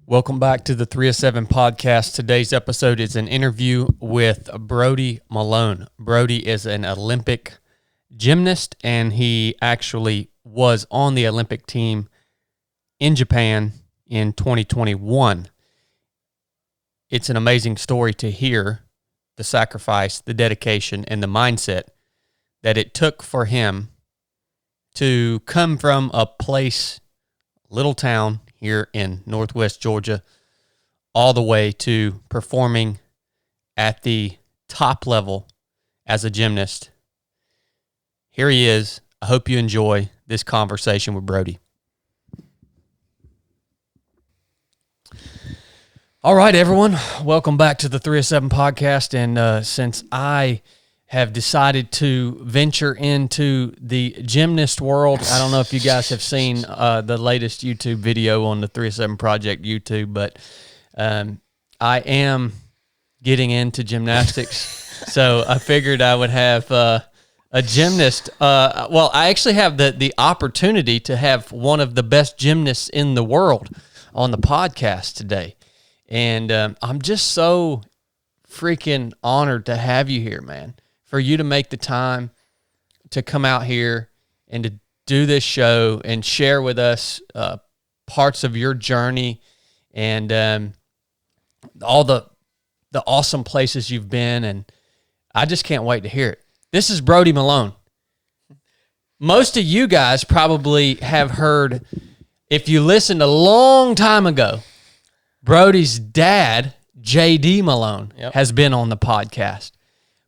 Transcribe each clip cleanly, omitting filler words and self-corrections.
Welcome back to the 307 podcast. Today's episode is an interview with Brody Malone. Brody is an Olympic gymnast, and he actually was on the Olympic team in Japan in 2021. It's an amazing story to hear the sacrifice, the dedication, and the mindset that it took for him to come from a place, little town, here in Northwest Georgia, all the way to performing at the top level as a gymnast. Here he is. I hope you enjoy this conversation with Brody. All right, everyone. Welcome back to the 307 podcast. And since I have decided to venture into the gymnast world, I don't know if you guys have seen the latest YouTube video on the 307 Project YouTube, but I am getting into gymnastics. So I figured I would have a gymnast. Well, I actually have the opportunity to have one of the best gymnasts in the world on the podcast today. And I'm just so freaking honored to have you here, man. For you to make the time to come out here and to do this show and share with us parts of your journey and all the awesome places you've been, and I just can't wait to hear it. This is Brody Malone. Most of you guys probably have heard, if you listened a long time ago, Brody's dad, J.D. Malone, has been on the podcast.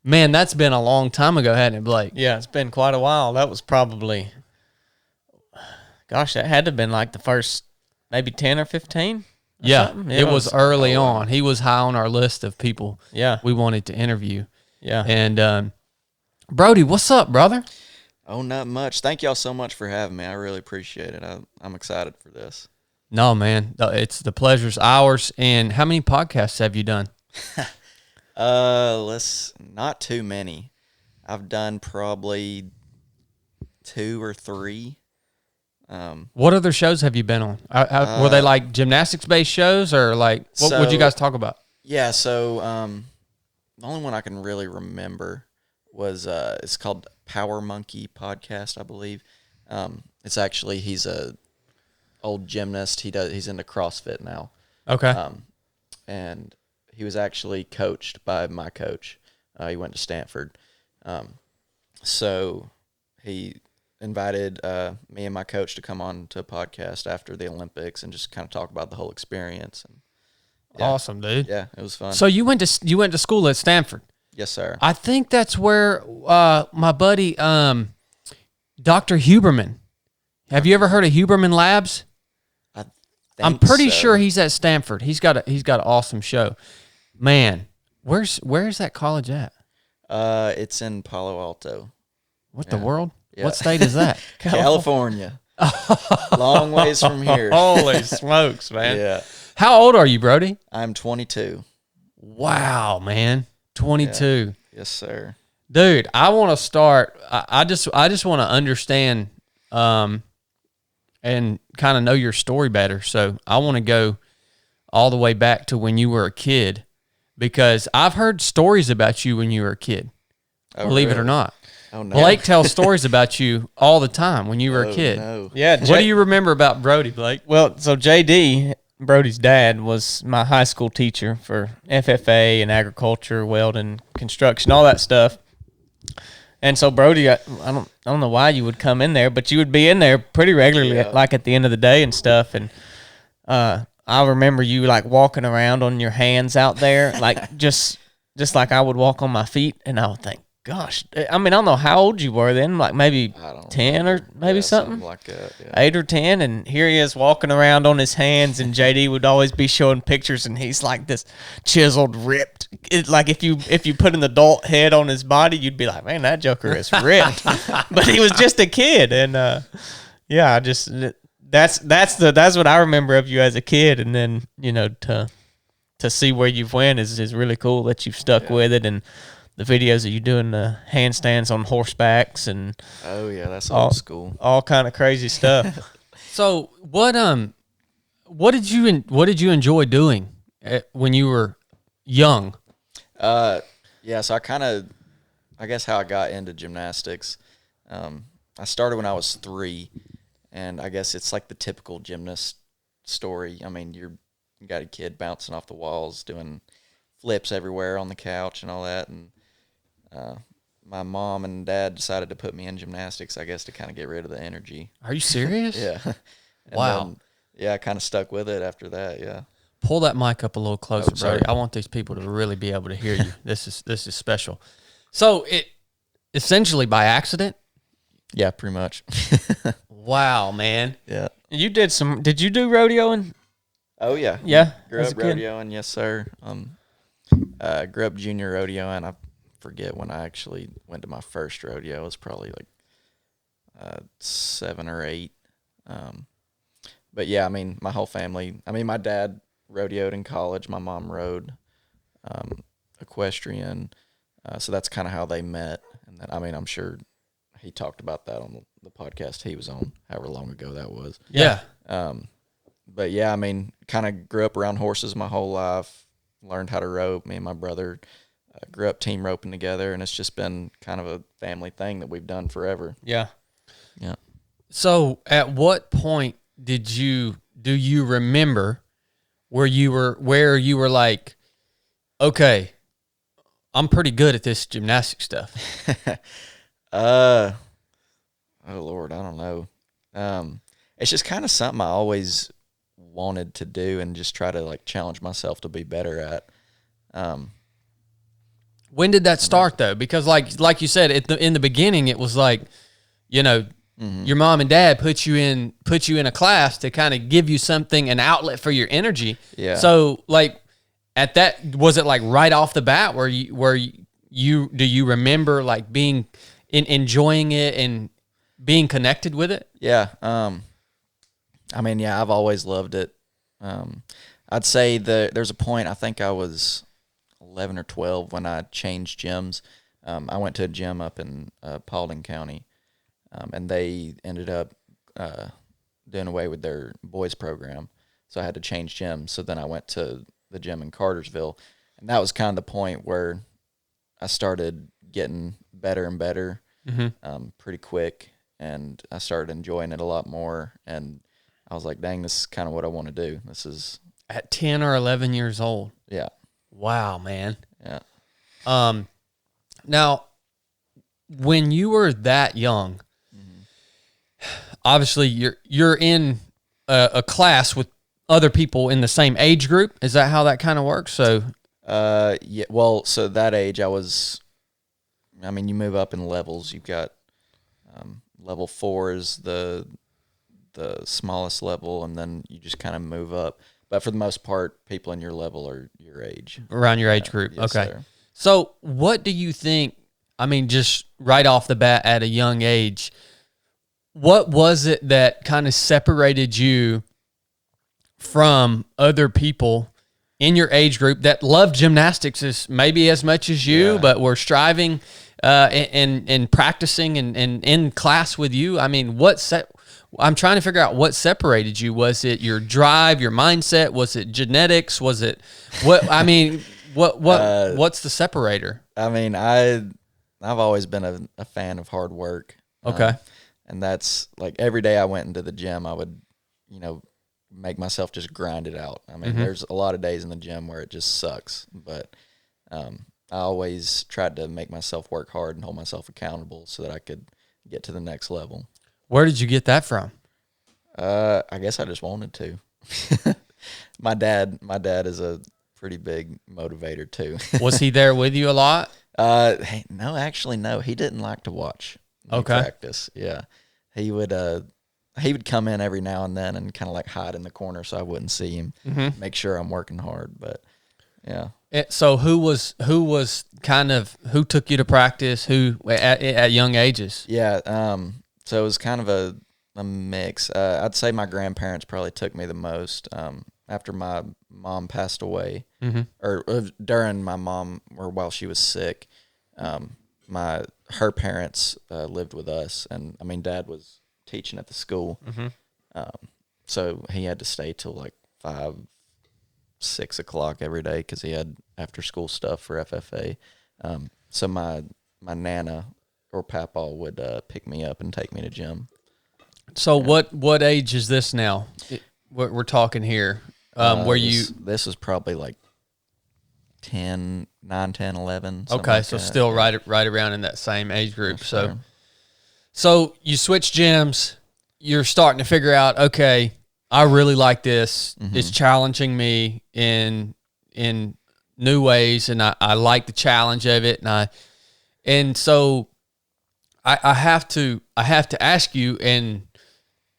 Man, that's been a long time ago, hadn't it, Blake? Yeah, it's been quite a while. That was probably, gosh, that had to have been like the first maybe 10 or 15. Yeah, it was early on. He was high on our list of people we wanted to interview. Yeah. And Brody, what's up, brother? Oh, not much. Thank y'all so much for having me. I really appreciate it. I'm excited for this. No, man, it's the pleasure's ours. And how many podcasts have you done? Not too many. I've done probably 2 or 3. What other shows have you been on? Were they like gymnastics-based shows, or like what would you guys talk about? Yeah, so the only one I can really remember was it's called Power Monkey Podcast, I believe. It's actually, he's a old gymnast. He's into CrossFit now. Okay. And he was actually coached by my coach. He went to Stanford. So he invited me and my coach to come on to a podcast after the Olympics and just kind of talk about the whole experience. And Awesome, dude. Yeah, it was fun. So you went to school at Stanford. Yes, sir. I think that's where my buddy Dr. Huberman. Have you ever heard of Huberman Labs? I'm pretty sure he's at Stanford. He's got an awesome show. Man, where's that college at? It's in Palo Alto. What the world? Yeah. What state is that? California. Long ways from here. Holy smokes, man. Yeah. How old are you, Brody? I'm 22. Wow, man. 22. Yeah. Yes, sir. Dude, I want to start. I just want to understand and kind of know your story better. So I want to go all the way back to when you were a kid, because I've heard stories about you when you were a kid. Believe it or not. Oh, no. Blake tells stories about you all the time when you were a kid. No. Yeah. What do you remember about Brody, Blake? Well, so JD, Brody's dad, was my high school teacher for FFA and agriculture, welding, construction, all that stuff. And so Brody, I don't know why you would come in there, but you would be in there pretty regularly, like at the end of the day and stuff. And I remember you like walking around on your hands out there, like just like I would walk on my feet, and I would think, gosh, I mean, I don't know how old you were then, like maybe 10 or maybe something like that. Yeah. 8 or 10, and here he is walking around on his hands, and JD would always be showing pictures, and he's like this chiseled, ripped. Like if you put an adult head on his body, you'd be like, man, that joker is ripped. But he was just a kid, and I just that's what I remember of you as a kid, and then to see where you've went is really cool that you've stuck with it, and the videos that you doing the handstands on horsebacks and that's old school. All kind of crazy stuff. So what what did you enjoy doing when you were young? Yeah, so I guess how I got into gymnastics, I started when I was 3, and I guess it's like the typical gymnast story. I mean, you got a kid bouncing off the walls, doing flips everywhere on the couch and all that, and my mom and dad decided to put me in gymnastics, I guess, to kind of get rid of the energy. Are you serious? Yeah. And Wow. then, yeah, I kind of stuck with it after that, yeah. Pull that mic up a little closer, sorry. Brody. I want these people to really be able to hear you. This is special. So it essentially by accident. Yeah, pretty much. Wow, man. Yeah. Did you do rodeoing? Oh, yeah. Yeah, Grew as up a kid? rodeoing, yes, sir. Grew up junior rodeoing. I forget when I actually went to my first rodeo. It was probably like 7 or 8. But yeah, I mean, my whole family. I mean, my dad rodeoed in college. My mom rode equestrian. So that's kind of how they met. And then, I mean, I'm sure he talked about that on the podcast he was on, however long ago that was. Yeah. But yeah, I mean, kind of grew up around horses my whole life. Learned how to rope. Me and my brother grew up team roping together, and it's just been kind of a family thing that we've done forever. Yeah. Yeah. So at what point do you remember where you were like, okay, I'm pretty good at this gymnastic stuff? Oh Lord, I don't know. It's just kind of something I always wanted to do and just try to like challenge myself to be better at. When did that start though? Because like you said, in the beginning, it was like, you know, your mom and dad put you in a class to kind of give you something, an outlet for your energy. Yeah. So like at that, was it like right off the bat where you do you remember like being enjoying it and being connected with it? Yeah. I mean, yeah, I've always loved it. I'd say there's a point, I think I was 11 or 12 when I changed gyms. I went to a gym up in Paulding County, and they ended up doing away with their boys program. So I had to change gyms. So then I went to the gym in Cartersville, and that was kind of the point where I started getting better and better pretty quick, and I started enjoying it a lot more. And I was like, dang, this is kind of what I want to do. This is At 10 or 11 years old. yeah. Wow, man. Yeah. Now, when you were that young, obviously you're in a class with other people in the same age group. Is that how that kind of works? So, Yeah. Well, so that age, I mean, you move up in levels. You've got level 4 is the smallest level, and then you just kind of move up. But for the most part, people in your level are your age. around your age group. Yes, Okay. sir. So, what do you think? I mean, just right off the bat at a young age, what was it that kind of separated you from other people in your age group that loved gymnastics as much as you, Yeah. but were striving and practicing and in class with you? I mean, I'm trying to figure out what separated you. Was it your drive, your mindset? Was it genetics? Was it what? I mean, what's the separator? I mean, I've always been a fan of hard work. Okay. And that's like every day I went into the gym, I would, make myself just grind it out. I mean, there's a lot of days in the gym where it just sucks, but I always tried to make myself work hard and hold myself accountable so that I could get to the next level. Where did you get that from? I guess I just wanted to. My dad is a pretty big motivator too. Was he there with you a lot? Hey, no, actually, no. He didn't like to watch me practice. Yeah, he would come in every now and then and kind of like hide in the corner so I wouldn't see him. Make sure I'm working hard. But yeah. So who took you to practice? Who at young ages? Yeah. So it was kind of a mix. I'd say my grandparents probably took me the most. After my mom passed away, or during my mom, or while she was sick, her parents lived with us, and I mean, Dad was teaching at the school, So he had to stay till like 6 o'clock every day because he had after school stuff for FFA. So my nana or papa would pick me up and take me to gym. So what age is this now? We're talking here. This was probably like 9, 10, 11. Okay, like so that. still right around in that same age group. Yes, So sir. so you switch gyms, you're starting to figure out, okay, I really like this. It's challenging me in new ways, and I like the challenge of it, and so I have to ask you, and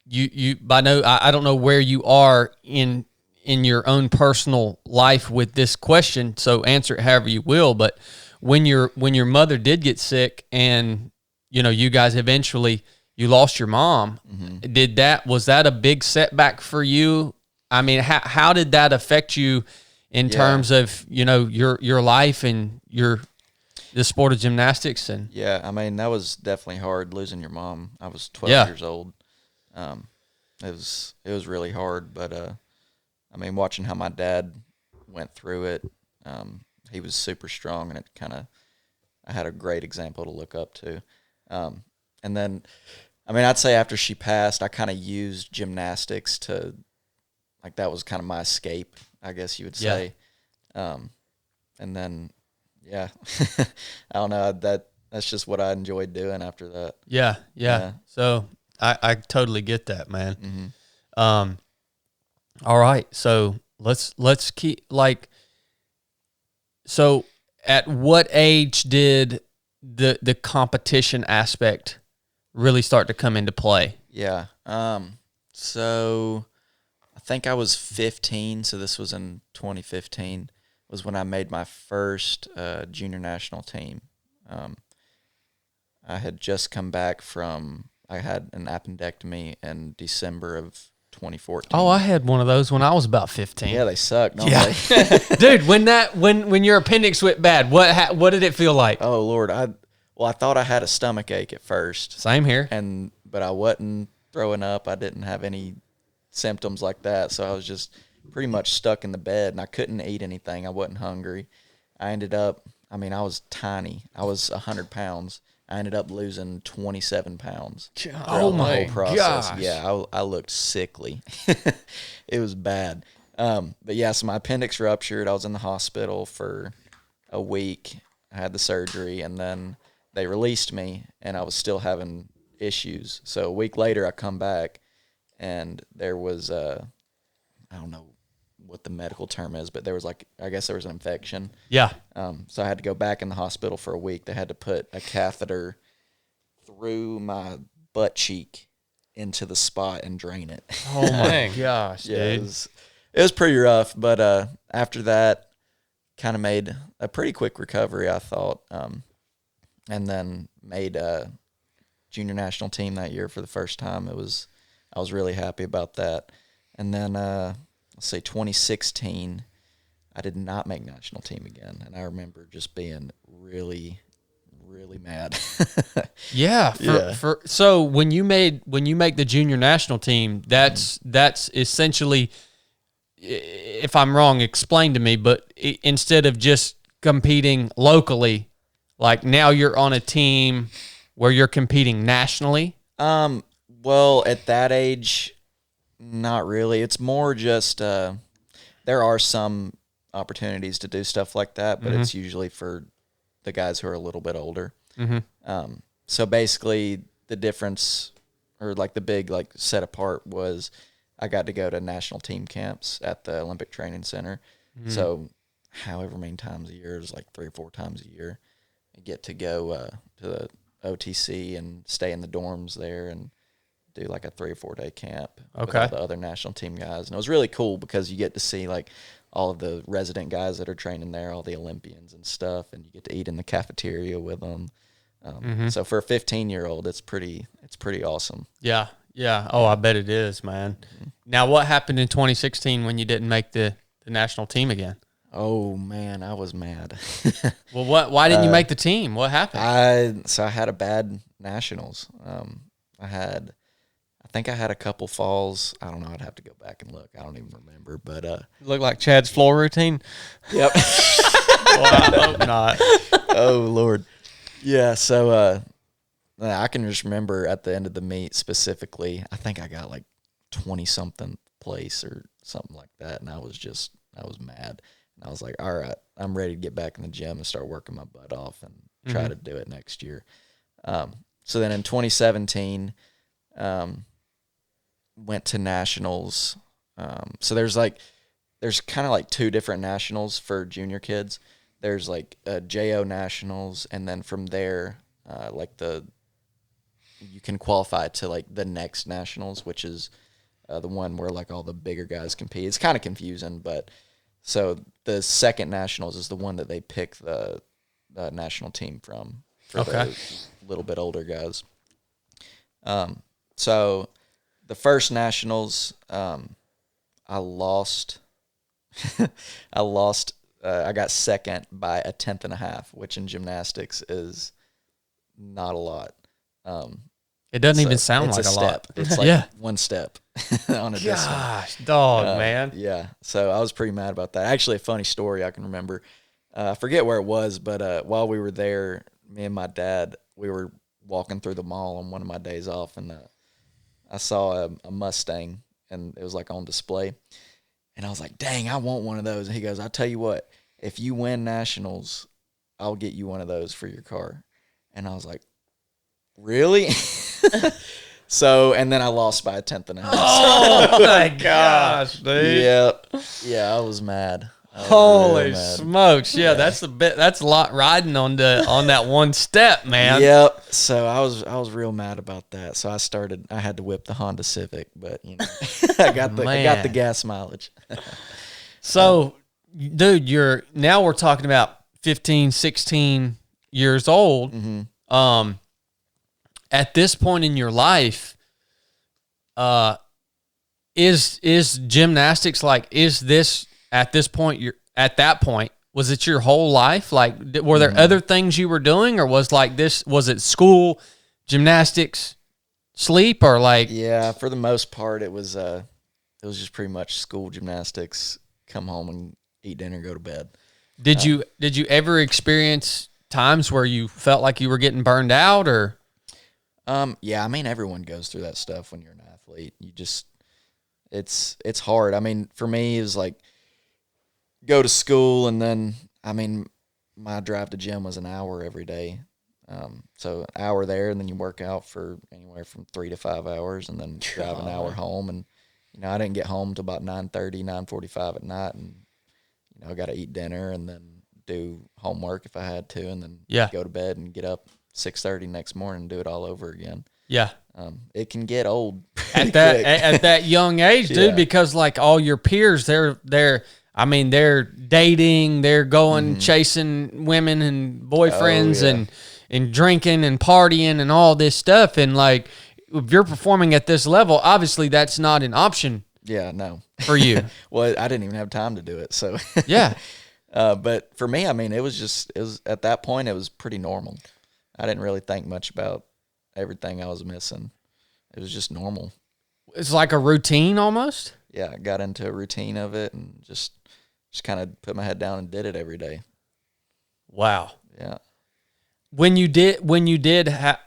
you I don't know where you are in your own personal life with this question, so answer it however you will. But when your mother did get sick, and you guys eventually you lost your mom, was that a big setback for you? I mean, how did that affect you in terms of your life and the sport of gymnastics? And Yeah, I mean, that was definitely hard losing your mom. I was 12 years old. It was really hard, but I mean, watching how my dad went through it, he was super strong, and I had a great example to look up to. And then, I mean, I'd say after she passed, I kind of used gymnastics to, like, that was kind of my escape, I guess you would say. And then, yeah, I don't know, that's just what I enjoyed doing after that. Yeah. So I totally get that, man. All right, so let's keep so at what age did the competition aspect really start to come into play? Yeah. So I think I was 15, so this was in 2015, was when I made my first junior national team. I had just come back I had an appendectomy in December of 2014. Oh, I had one of those when I was about 15. Yeah, they suck, don't they? Dude, when your appendix went bad, what did it feel like? Oh, Lord. I thought I had a stomach ache at first. Same here. But I wasn't throwing up. I didn't have any symptoms like that. So I was just pretty much stuck in the bed, and I couldn't eat anything. I wasn't hungry. I was tiny. I was 100 pounds. I ended up losing 27 pounds. Oh, my gosh. Yeah, I looked sickly. It was bad. But yeah, so my appendix ruptured. I was in the hospital for a week. I had the surgery, and then they released me, and I was still having issues. So a week later, I come back, and there was I don't know what the medical term is, but I guess there was an infection. Yeah. So I had to go back in the hospital for a week. They had to put a catheter through my butt cheek into the spot and drain it. Oh my gosh, Yeah, dude. it was pretty rough, but after that, kind of made a pretty quick recovery, I thought, and then made a junior national team that year for the first time. I was really happy about that. And then let's say 2016, I did not make national team again, and I remember just being really, really mad. Yeah. So when you make the junior national team, that's essentially, if I'm wrong, explain to me, but instead of just competing locally, like now you're on a team where you're competing nationally? Well, at that age, not really. It's more just there are some opportunities to do stuff like that, but it's usually for the guys who are a little bit older. So basically the difference, or like the big set apart, was I got to go to national team camps at the Olympic Training Center. So however many times a year, it was like 3 or 4 times a year. I get to go to the OTC and stay in the dorms there and do like a 3 or 4 day camp with all the other national team guys. And it was really cool because you get to see like all of the resident guys that are training there, all the Olympians and stuff, and you get to eat in the cafeteria with them. So for a 15-year-old, it's pretty awesome. Yeah. Oh, I bet it is, man. Now, what happened in 2016 when you didn't make the national team again? Oh man, I was mad. Well, why didn't you make the team? What happened? I had a bad nationals. I think I had a couple falls. I don't know. I'd have to go back and look. I don't even remember. But Look like Chad's floor routine. yep. Well, I hope not. Oh Lord. Yeah. So I can just remember at the end of the meet specifically. I think I got like 20-something place or something like that, and I was mad. And I was like, all right, I'm ready to get back in the gym and start working my butt off and try to do it next year. So then in 2017, went to nationals. So there's kind of like two different nationals for junior kids. There's like JO nationals, and then from there, you can qualify to like the next nationals, which is the one where like all the bigger guys compete. It's kind of confusing, but so the second nationals is the one that they pick the national team from for the little bit older guys. So the first nationals, I lost. I got second by a 1/10.5, which in gymnastics is not a lot. It doesn't even sound like a lot. It's like one step on a discipline. Gosh, dog, man. Yeah. So I was pretty mad about that. Actually, a funny story I can remember. I forget where it was, but while we were there, me and my dad, we were walking through the mall on one of my days off, and I saw a Mustang, and it was like on display. And I was like, dang, I want one of those. And he goes, I'll tell you what, if you win nationals, I'll get you one of those for your car. And I was like, really? So, and then I lost by a 1/10.5. Oh my gosh, dude. Yeah, I was mad. Holy really mad. smokes. Yeah, that's a lot riding on that one step, man. Yep. So I was real mad about that. So I had to whip the Honda Civic, but you know, I got the gas mileage. So, dude, now we're talking about 15, 16 years old. Mm-hmm. At this point in your life, is gymnastics at that point, was it your whole life? Like, were there other things you were doing, or was it school, gymnastics, sleep, or like? Yeah, for the most part, it was just pretty much school, gymnastics, come home and eat dinner, go to bed. Did you ever experience times where you felt like you were getting burned out, or? Yeah, I mean, everyone goes through that stuff when you're an athlete. It's hard. I mean, for me, it was like go to school, and then, I mean, my drive to gym was an hour every day. So an hour there, and then you work out for anywhere from 3 to 5 hours, and then drive an hour home. And, you know, I didn't get home till about 9:30, 9:45 at night, and, you know, I got to eat dinner and then do homework if I had to, and then go to bed and get up 6:30 next morning and do it all over again. Yeah. It can get old at that young age, dude, because like all your peers, they're dating, they're going chasing women and boyfriends and drinking and partying and all this stuff. And like, if you're performing at this level, obviously that's not an option. Yeah, no. For you. Well, I didn't even have time to do it. So yeah. But for me, I mean, it was at that point, it was pretty normal. I didn't really think much about everything I was missing. It was just normal. It's like a routine almost? Yeah, I got into a routine of it and just kind of put my head down and did it every day. Wow. Yeah. When you did,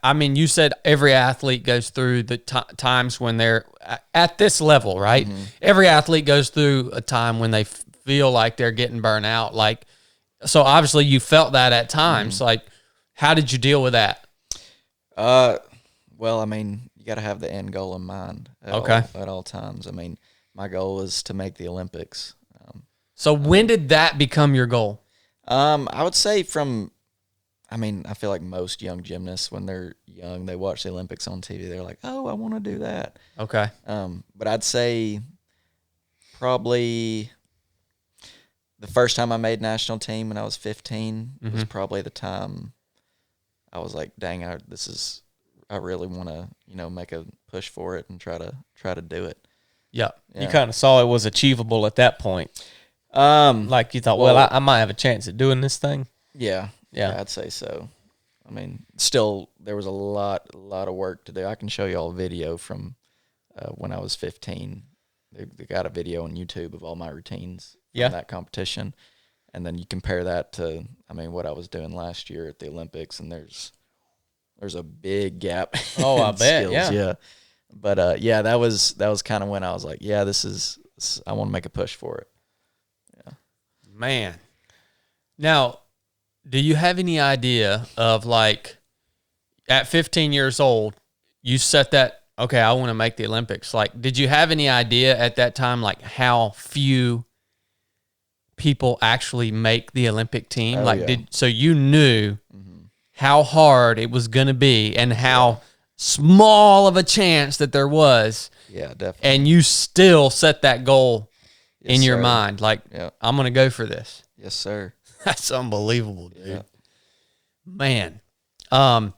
I mean, you said every athlete goes through the times when they're at this level, right? Mm-hmm. Every athlete goes through a time when they feel like they're getting burnt out. Like, so obviously you felt that at times. Mm-hmm. Like, how did you deal with that? Well, I mean, you got to have the end goal in mind at all times. I mean, my goal is to make the Olympics. So when did that become your goal? I would say I feel like most young gymnasts, when they're young, they watch the Olympics on TV. They're like, oh, I want to do that. Okay. But I'd say probably the first time I made national team when I was 15 was probably the time I was like, dang, I really want to, you know, make a push for it and try to do it. Yeah. You kind of saw it was achievable at that point. Like you thought, well, I might have a chance at doing this thing. Yeah, I'd say so. I mean, still, there was a lot of work to do. I can show you all a video from when I was 15. They got a video on YouTube of all my routines Yeah. from that competition. And then you compare that to, I mean, what I was doing last year at the Olympics, and there's a big gap. Oh, I in bet, skills. yeah. But that was kind of when I was like, yeah, I want to make a push for it. Man. Now, do you have any idea of, like, at 15 years old, you set that, okay, I want to make the Olympics. Like, did you have any idea at that time, like, how few people actually make the Olympic team? Oh, Like, yeah. so you knew how hard it was going to be and how small of a chance that there was, Yeah, definitely. and you still set that goal Yes, in your sir. mind, like, Yeah. I'm going to go for this. Yes, sir. That's unbelievable, dude. Yeah. Man. All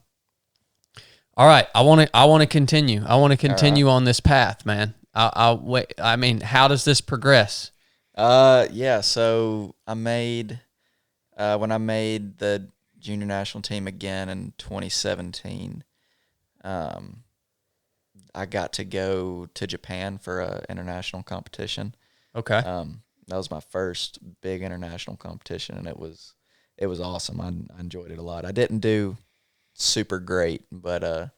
right, I want to continue. I want to continue on this path, man. I'll wait. I mean, how does this progress? Yeah, so I made when I made the junior national team again in 2017, I got to go to Japan for a international competition. Okay. That was my first big international competition, and it was awesome. I enjoyed it a lot. I didn't do super great, but I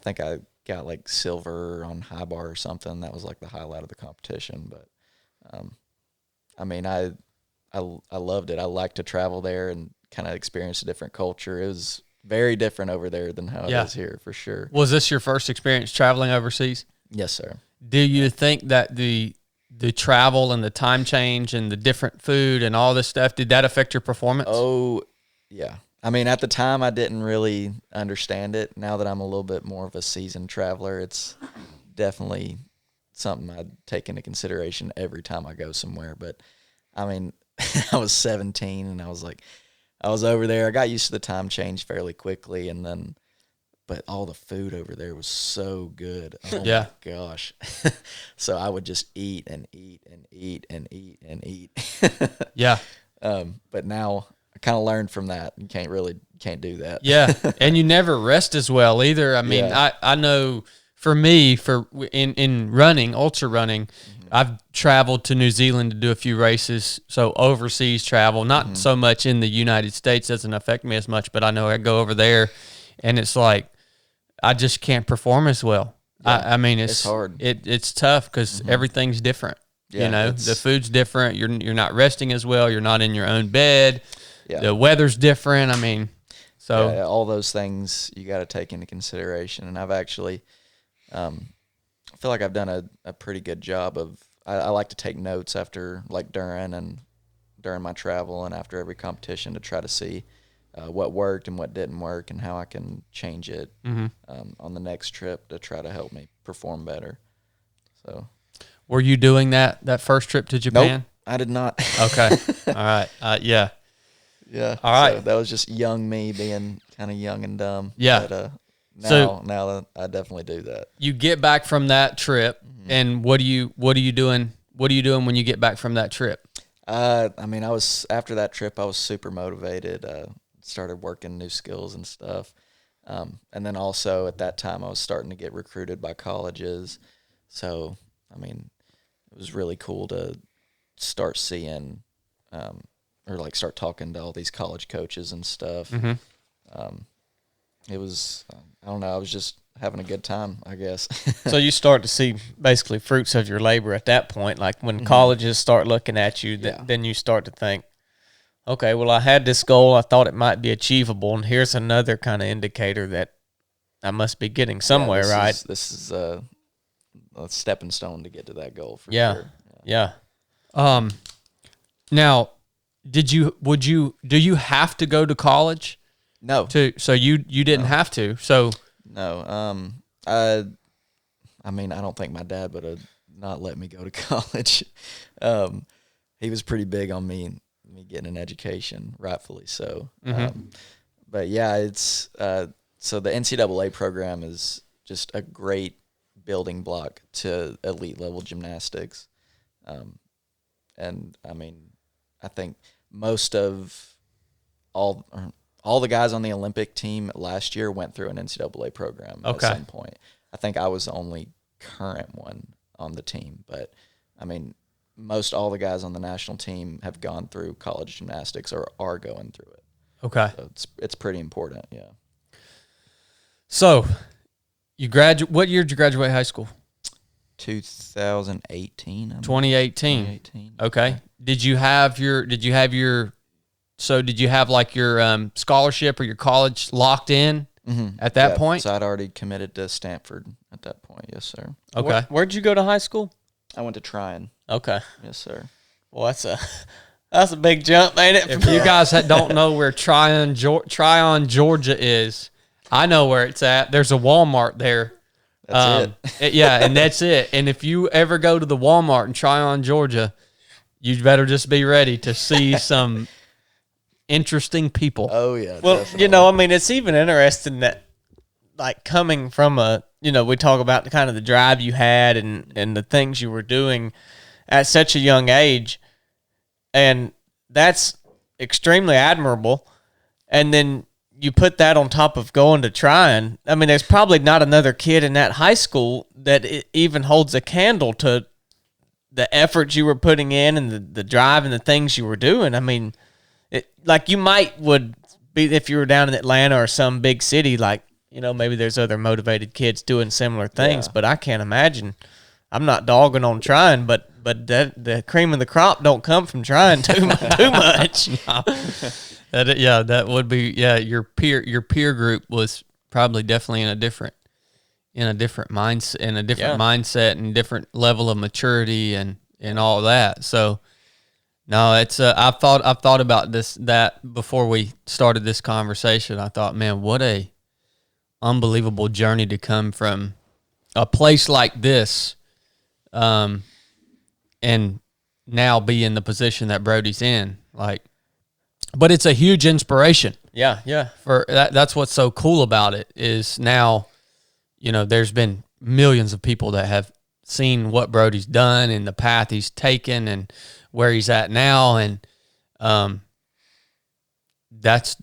think I got like silver on high bar or something. That was like the highlight of the competition. But I mean, I loved it. I like to travel there and kind of experience a different culture. It was very different over there than how it is here, for sure. Was this your first experience traveling overseas? Yes, sir. Do you think that the travel and the time change and the different food and all this stuff, did that affect your performance? Oh, yeah. I mean, at the time, I didn't really understand it. Now that I'm a little bit more of a seasoned traveler, it's definitely something I'd take into consideration every time I go somewhere. But, I mean, I was 17, and I was over there. I got used to the time change fairly quickly, and then, but all the food over there was so good. Oh, Yeah. my gosh. So I would just eat and eat and eat and eat and eat. Yeah. But now I kind of learned from that. You can't do that. Yeah. And you never rest as well either. I mean, Yeah. I know for me, in running, ultra running, I've traveled to New Zealand to do a few races. So overseas travel, not so much in the United States, doesn't affect me as much, but I know I go over there and it's like, I just can't perform as well. Yeah. I mean, It's hard. It's tough because everything's different. Yeah, You know, the food's different. You're not resting as well. You're not in your own bed. Yeah. The weather's different. I mean, so Yeah, all those things you got to take into consideration. And I've actually, I feel like I've done a pretty good job of. I like to take notes after, like during my travel and after every competition to try to see what worked and what didn't work and how I can change it on the next trip to try to help me perform better. So, were you doing that first trip to Japan? nope, I did not. Okay. All right. Yeah. Yeah. All right. So that was just young me being kind of young and dumb. Yeah. But So- now I definitely do that. You get back from that trip, and what are you doing? What are you doing when you get back from that trip? I mean, after that trip, I was super motivated. Started working new skills and stuff, and then also at that time, I was starting to get recruited by colleges. So, I mean, it was really cool to start seeing, or like start talking to all these college coaches and stuff. It was, I don't know, I was just having a good time, I guess. So you start to see basically fruits of your labor at that point. Like when colleges start looking at you, then you start to think, okay, well, I had this goal. I thought it might be achievable, and here's another kind of indicator that I must be getting somewhere, right? This is a stepping stone to get to that goal for Yeah. sure. Yeah. Now, do you have to go to college No, so you didn't have to. So no. I mean, I don't think my dad would have not let me go to college. He was pretty big on me getting an education, rightfully so. But yeah, it's so the NCAA program is just a great building block to elite level gymnastics. And I mean, I think most of all the guys on the Olympic team last year went through an NCAA program at some point. I think I was the only current one on the team, but I mean, most all the guys on the national team have gone through college gymnastics or are going through it. Okay. So it's pretty important, yeah. So, what year did you graduate high school? 2018. 2018. 2018. Okay. Yeah. Did you have your scholarship or your college locked in at that point? So I'd already committed to Stanford at that point. Yes, sir. Okay. Where'd you go to high school? I went to Tryon. Okay. Yes, sir. Well, that's a big jump, ain't it? If you guys don't know where Tryon, Georgia is, I know where it's at. There's a Walmart there. That's it. Yeah, and that's it. And if you ever go to the Walmart in Tryon, Georgia, you better just be ready to see some interesting people. Oh, yeah. Well, definitely. I mean, it's even interesting that, like, coming from we talk about the kind of the drive you had and the things you were doing at such a young age, and that's extremely admirable. And then you put that on top of going to Tryon. I mean, there's probably not another kid in that high school that it even holds a candle to the effort you were putting in and the drive and the things you were doing. I mean, like you would be if you were down in Atlanta or some big city, like, maybe there's other motivated kids doing similar things, but I can't imagine. I'm not dogging on Tryon, but the cream of the crop don't come from Tryon too much. That would be your peer group was probably definitely in a different mindset and different level of maturity and all that. So no, it's I've thought about that before we started this conversation. I thought, man, what a unbelievable journey to come from a place like this, and now be in the position that Brody's in. Like, but it's a huge inspiration. Yeah. For that's what's so cool about it is now, there's been millions of people that have seen what Brody's done and the path he's taken and where he's at now, and that's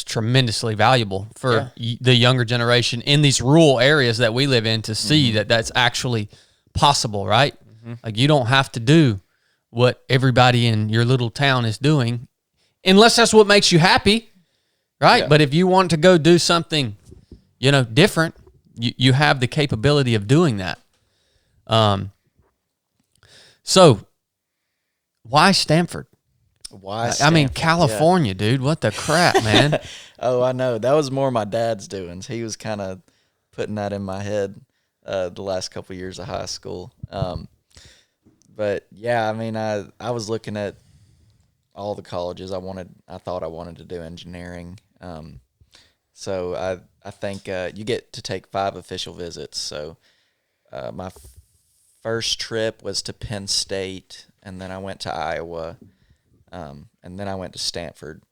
tremendously valuable for the younger generation in these rural areas that we live in to see that that's actually possible, right? Mm-hmm. Like, you don't have to do what everybody in your little town is doing unless that's what makes you happy, right? Yeah. But if you want to go do something, different, you have the capability of doing that. So why Stanford? Why? I mean, California, dude. What the crap, man? Oh, I know. That was more my dad's doings. He was kind of putting that in my head the last couple of years of high school. But yeah, I mean, I was looking at all the colleges. I thought I wanted to do engineering. So I think you get to take 5 official visits. So my first trip was to Penn State, and then I went to Iowa, and then I went to Stanford.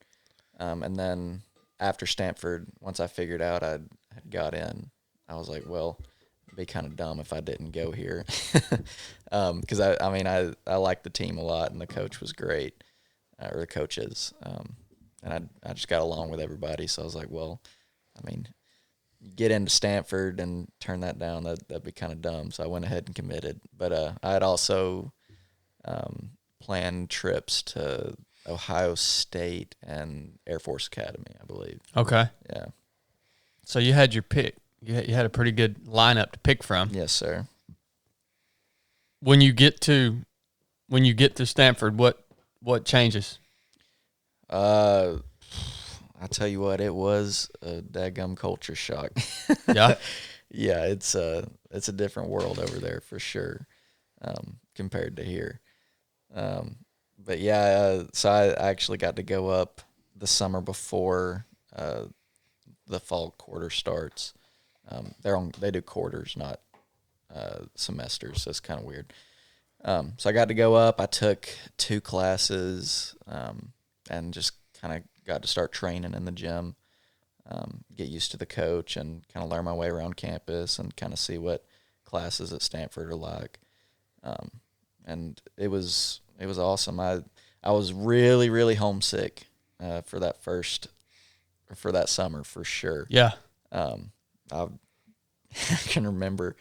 And then after Stanford, once I figured out I had got in, I was like, well, it'd be kind of dumb if I didn't go here. Because I liked the team a lot, and the coach was great, or the coaches. And I just got along with everybody. So I was like, well, I mean, get into Stanford and turn that down, that'd be kind of dumb. So I went ahead and committed. But I had also planned trips to Ohio State and Air Force Academy, I believe. Okay. Yeah. So you had your pick. You had a pretty good lineup to pick from. Yes, sir. When you get to Stanford, what changes? I tell you what, it was a daggum culture shock. Yeah. Yeah, it's a different world over there for sure, compared to here. But yeah, so I actually got to go up the summer before the fall quarter starts. They do quarters, not semesters, so it's kind of weird. So I got to go up. I took 2 classes, and just kind of got to start training in the gym, get used to the coach, and kind of learn my way around campus and kind of see what classes at Stanford are like. And it was awesome. I was really, really homesick for that summer for sure. Yeah. I can remember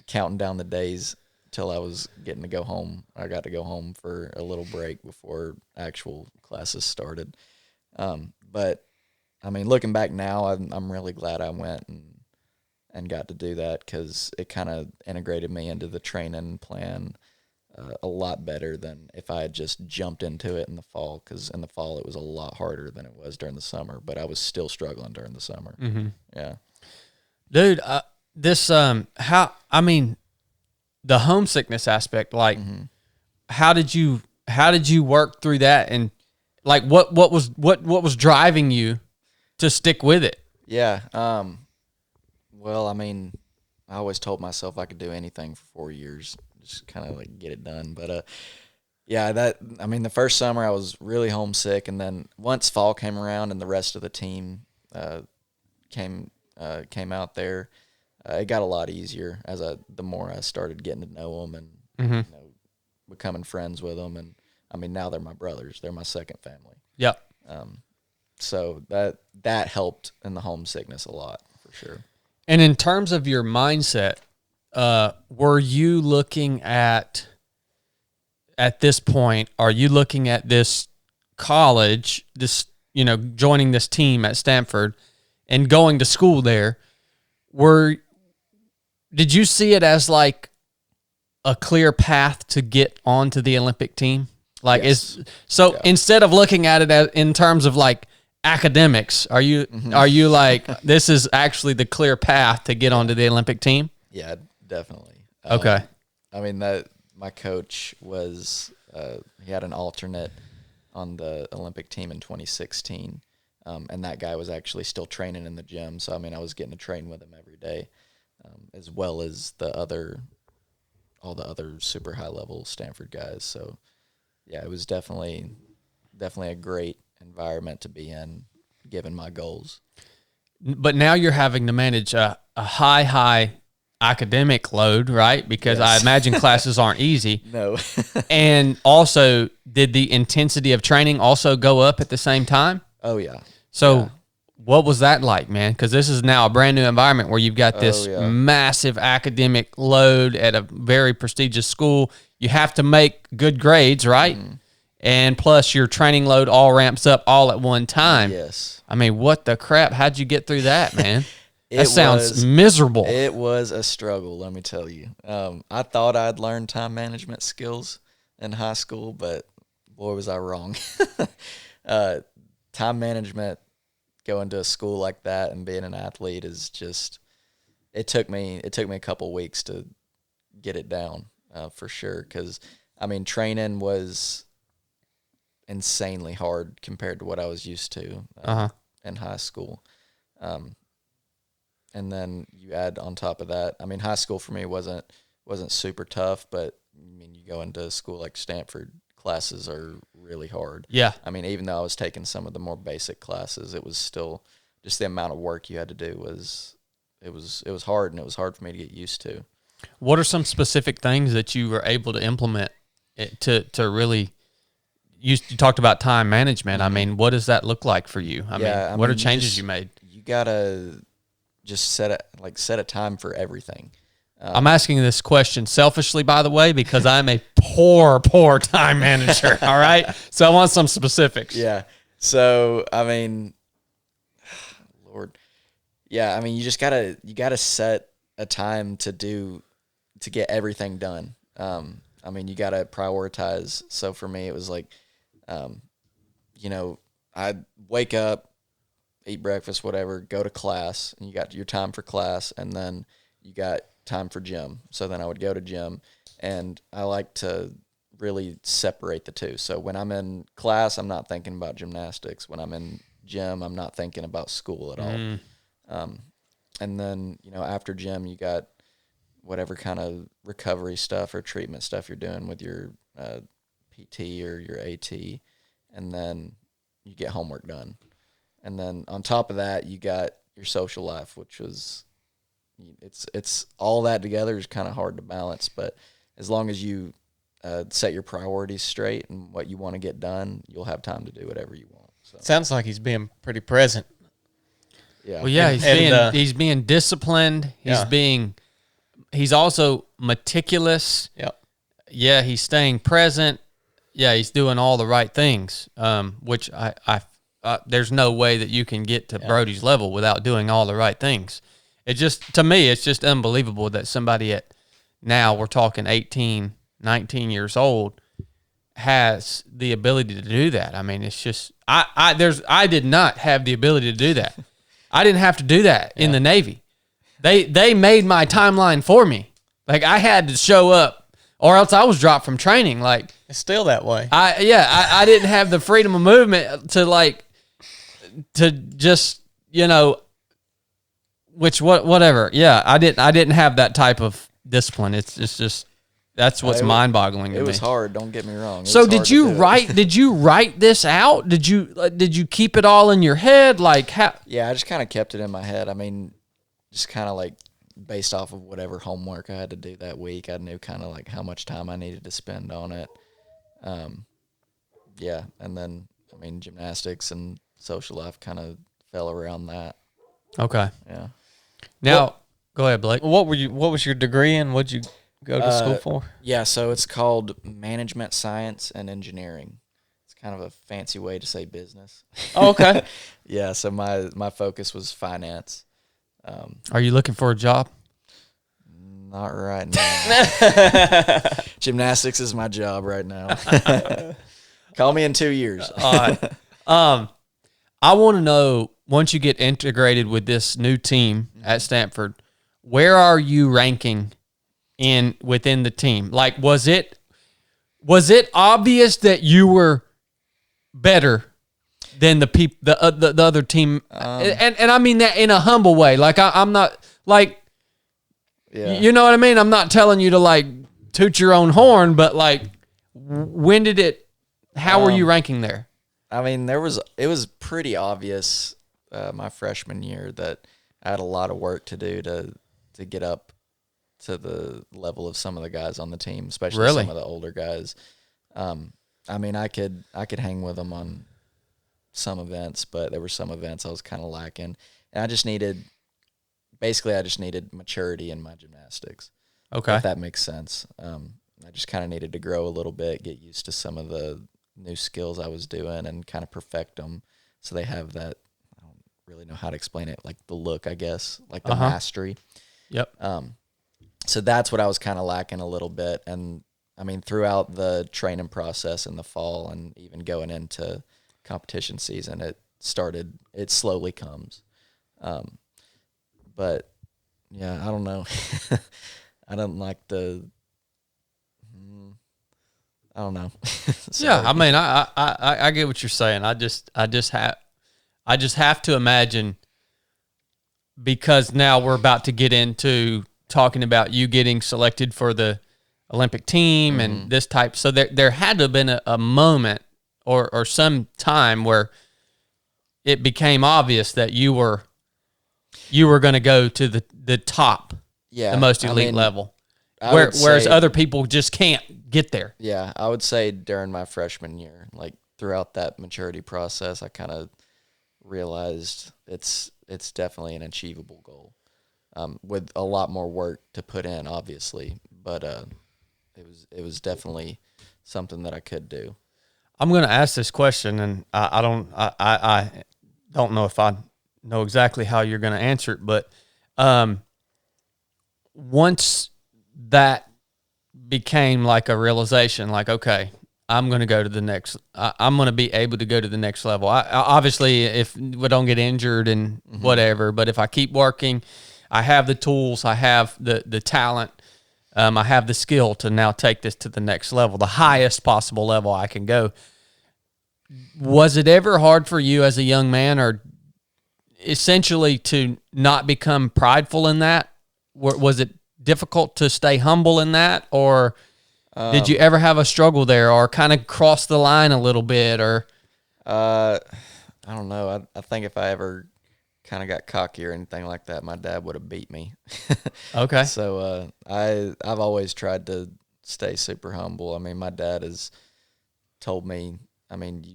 counting down the days till I was getting to go home. I got to go home for a little break before actual classes started. But I mean, looking back now, I'm really glad I went and got to do that, because it kind of integrated me into the training plan a lot better than if I had just jumped into it in the fall, because in the fall it was a lot harder than it was during the summer, but I was still struggling during the summer. Mm-hmm. Yeah. Dude, the homesickness aspect, like, how did you work through that, and like what was driving you to stick with it? Yeah. Well, I mean, I always told myself I could do anything for 4 years, just kind of like get it done. But yeah, the first summer I was really homesick, and then once fall came around and the rest of the team came out there, it got a lot easier the more I started getting to know them and becoming friends with them. And I mean, now they're my brothers; they're my second family. Yep. So that helped in the homesickness a lot, for sure. And in terms of your mindset, were you looking at this point, are you looking at this college, joining this team at Stanford and going to school there? Did you see it as like a clear path to get onto the Olympic team? Like, yes. Instead of looking at it as in terms of like academics, are you like, this is actually the clear path to get onto the Olympic team? Yeah, definitely. Okay. I mean, my coach was he had an alternate on the Olympic team in 2016, and that guy was actually still training in the gym. So I mean, I was getting to train with him every day, as well as all the other super high level Stanford guys. So yeah, it was definitely a great environment to be in, given my goals. But now you're having to manage a high academic load, right? Because Yes. I imagine classes aren't easy. No. And also, did the intensity of training also go up at the same time? Oh yeah. So Yeah. what was that like, man? Because this is now a brand new environment where you've got this massive academic load at a very prestigious school. You have to make good grades, right? And plus your training load all ramps up all at one time. Yes. I mean, what the crap? How'd you get through that, man? That It sounds was- miserable. It was a struggle, let me tell you. I thought I'd learned time management skills in high school, but boy, was I wrong. Time management, going to a school like that and being an athlete is just, it took me a couple weeks to get it down, for sure. Because, I mean, training was insanely hard compared to what I was used to in high school. And then you add on top of that, I mean, high school for me wasn't super tough, but I mean, you go into a school like Stanford, classes are really hard. Yeah. I mean, even though I was taking some of the more basic classes, it was still just the amount of work you had to do was hard, and it was hard for me to get used to. What are some specific things that you were able to implement to really? You talked about time management. I mean, what does that look like for you? I mean, what are changes you made? You gotta just set a time for everything. I'm asking this question selfishly, by the way, because I'm a poor time manager. All right, so I want some specifics. Yeah. So I mean, Lord, yeah. I mean, you gotta set a time to get everything done. I mean, you gotta prioritize. So for me, it was like, I'd wake up, eat breakfast, whatever, go to class, and you got your time for class, and then you got time for gym. So then I would go to gym, and I like to really separate the two. So when I'm in class, I'm not thinking about gymnastics. When I'm in gym, I'm not thinking about school at all. And then, after gym, you got whatever kind of recovery stuff or treatment stuff you're doing with your PT or your AT, and then you get homework done. And then on top of that, you got your social life, which was, it's all that together is kind of hard to balance. But as long as you set your priorities straight and what you want to get done, you'll have time to do whatever you want. So. Sounds like he's being pretty present. Yeah. Well, yeah, he's being disciplined. he's also meticulous. Yep. Yeah, he's staying present. Yeah, he's doing all the right things. Which there's no way that you can get to Brody's level without doing all the right things. To me, it's just unbelievable that somebody at now, we're talking 18, 19 years old, has the ability to do that. I mean, it's just I did not have the ability to do that. I didn't have to do that in the Navy. They made my timeline for me. Like, I had to show up, or else I was dropped from training. Like, It's still that way. I didn't have the freedom of movement to just, whatever. Yeah, I didn't have that type of discipline. It's just that's what's mind-boggling to me. It was hard. Don't get me wrong. So did you write this out? Did you keep it all in your head? Like, how? Yeah, I just kind of kept it in my head. I mean, just kind of like based off of whatever homework I had to do that week, I knew kind of like how much time I needed to spend on it. Yeah, and then I mean, gymnastics and social life kind of fell around that. Okay. Yeah. Now, go ahead, Blake. What was your degree in? What'd you go to school for? Yeah, so it's called Management Science and Engineering. It's kind of a fancy way to say business. Oh, okay. Yeah, so my focus was finance. Are you looking for a job? Not right now. Gymnastics is my job right now. Call me in 2 years. All right. I want to know, once you get integrated with this new team at Stanford, where are you ranking within the team? Like, was it obvious that you were better than the other team? And I mean that in a humble way. Like, I'm not like, you know what I mean? I'm not telling you to like toot your own horn, but like, how were you ranking there? I mean, it was pretty obvious my freshman year that I had a lot of work to do to get up to the level of some of the guys on the team, especially some of the older guys. I mean, I could hang with them on some events, but there were some events I was kind of lacking, and I just needed maturity in my gymnastics. Okay, if that makes sense. I just kind of needed to grow a little bit, get used to some of the new skills I was doing, and kind of perfect them so they have that. I don't really know how to explain it, like the look, I guess, like the mastery. Yep. So that's what I was kind of lacking a little bit, and I mean, throughout the training process in the fall and even going into competition season, it slowly comes. But yeah, I don't know. I don't like I don't know. Yeah, I mean, I get what you're saying. I just have to imagine, because now we're about to get into talking about you getting selected for the Olympic team and this type. So there had to have been a moment or some time where it became obvious that you were going to go to the top, the most elite level, whereas other people just can't get there. Yeah, I would say during my freshman year, like throughout that maturity process, I kind of realized it's definitely an achievable goal, with a lot more work to put in, obviously, but it was definitely something that I could do. I'm going to ask this question, and I don't know if I know exactly how you're going to answer it, but once that became like a realization, like, okay, I'm going to go to the next, I'm going to be able to go to the next level. Obviously, if we don't get injured and whatever, but if I keep working, I have the tools, I have the talent, I have the skill to now take this to the next level, the highest possible level I can go. Was it ever hard for you as a young man, or essentially to not become prideful in that? Was it difficult to stay humble in that, or did you ever have a struggle there, or kind of cross the line a little bit, or? I don't know. I think if I ever kind of got cocky or anything like that, my dad would have beat me. Okay. So I've always tried to stay super humble. I mean, my dad has told me, I mean,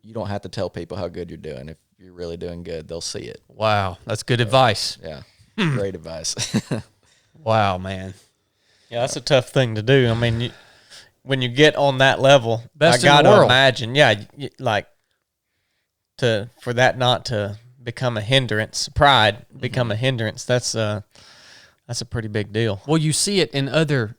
you don't have to tell people how good you're doing. If you're really doing good, they'll see it. Wow, that's good advice. Yeah, great advice. Wow, man. Yeah, that's a tough thing to do. I mean, when you get on that level, Best I in the got to world. imagine, like for that not to become a hindrance, pride become a hindrance. That's a pretty big deal. Well, you see it in other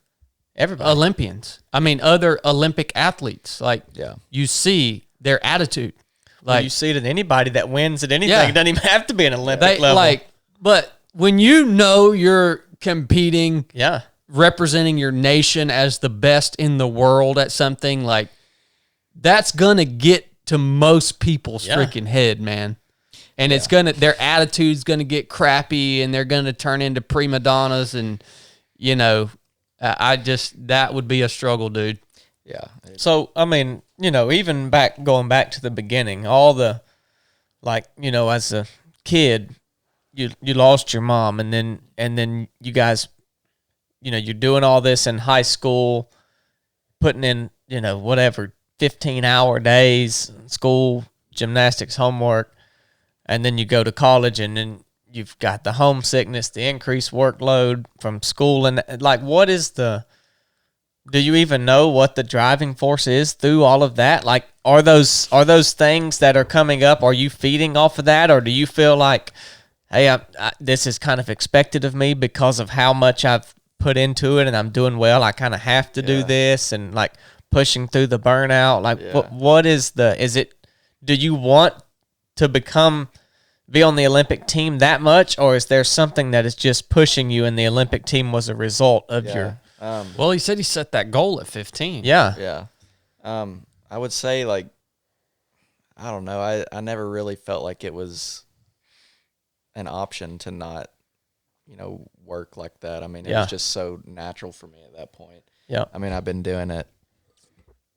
Everybody. Olympians. I mean, other Olympic athletes. Like, Yeah. you see their attitude. Well, Like, you see it in anybody that wins at anything. Yeah. It doesn't even have to be an Olympic they level. but when you know you're competing, Yeah. representing your nation as the best in the world at something, like, that's gonna get to most people's freaking head, man. And it's their attitude's gonna get crappy, and they're gonna turn into prima donnas, and that would be a struggle, dude. Yeah. So, I mean, even going back to the beginning, all the, as a kid, you lost your mom, and then you guys, you're doing all this in high school, putting in, whatever, 15-hour days, school, gymnastics, homework, and then you go to college, and then you've got the homesickness, the increased workload from school, and what is do you even know what the driving force is through all of that? Like, are those things that are coming up, are you feeding off of that, or do you feel like, hey, this is kind of expected of me because of how much I've put into it and I'm doing well, I kind of have to do this, and like pushing through the burnout? Like, what is do you want to be on the Olympic team that much, or is there something that is just pushing you, and the Olympic team was a result of your... Well, he said he set that goal at 15. Yeah. I would say, like, I don't know. I never really felt like it was an option to not, work like that. I mean, it was just so natural for me at that point. Yeah. I mean, I've been doing it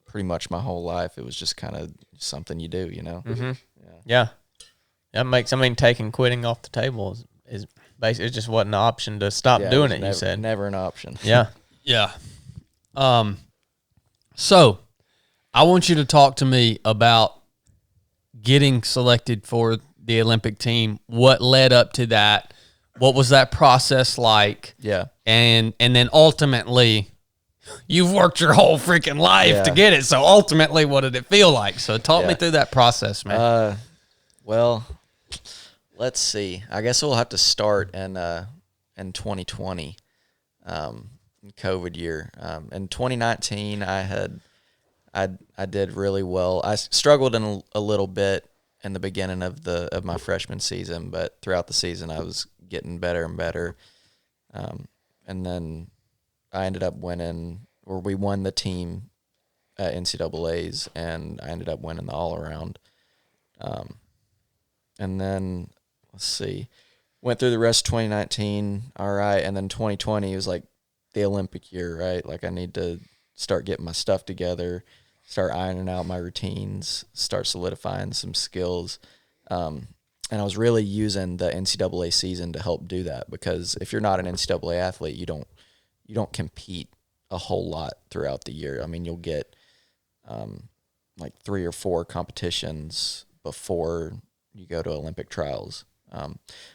pretty much my whole life. It was just kind of something you do, Mm-hmm. Yeah. That makes, taking quitting off the table is basically, it just wasn't an option to stop doing it, never, you said. Never an option. Yeah. Yeah. So I want you to talk to me about getting selected for the Olympic team. What led up to that? What was that process like? Yeah. And then ultimately, you've worked your whole freaking life to get it. So ultimately, what did it feel like? So talk me through that process, man. Well, let's see. I guess we'll have to start in 2020, COVID year. In 2019, I did really well. I struggled in a little bit in the beginning of my freshman season, but throughout the season, I was getting better and better. And then I ended up winning, or we won the team at NCAA's, and I ended up winning the all around. And then let's see, went through the rest of 2019. All right. And then 2020 was like the Olympic year, right? Like, I need to start getting my stuff together, start ironing out my routines, start solidifying some skills. And I was really using the NCAA season to help do that, because if you're not an NCAA athlete, you don't compete a whole lot throughout the year. I mean, you'll get like 3 or 4 competitions before you go to Olympic trials.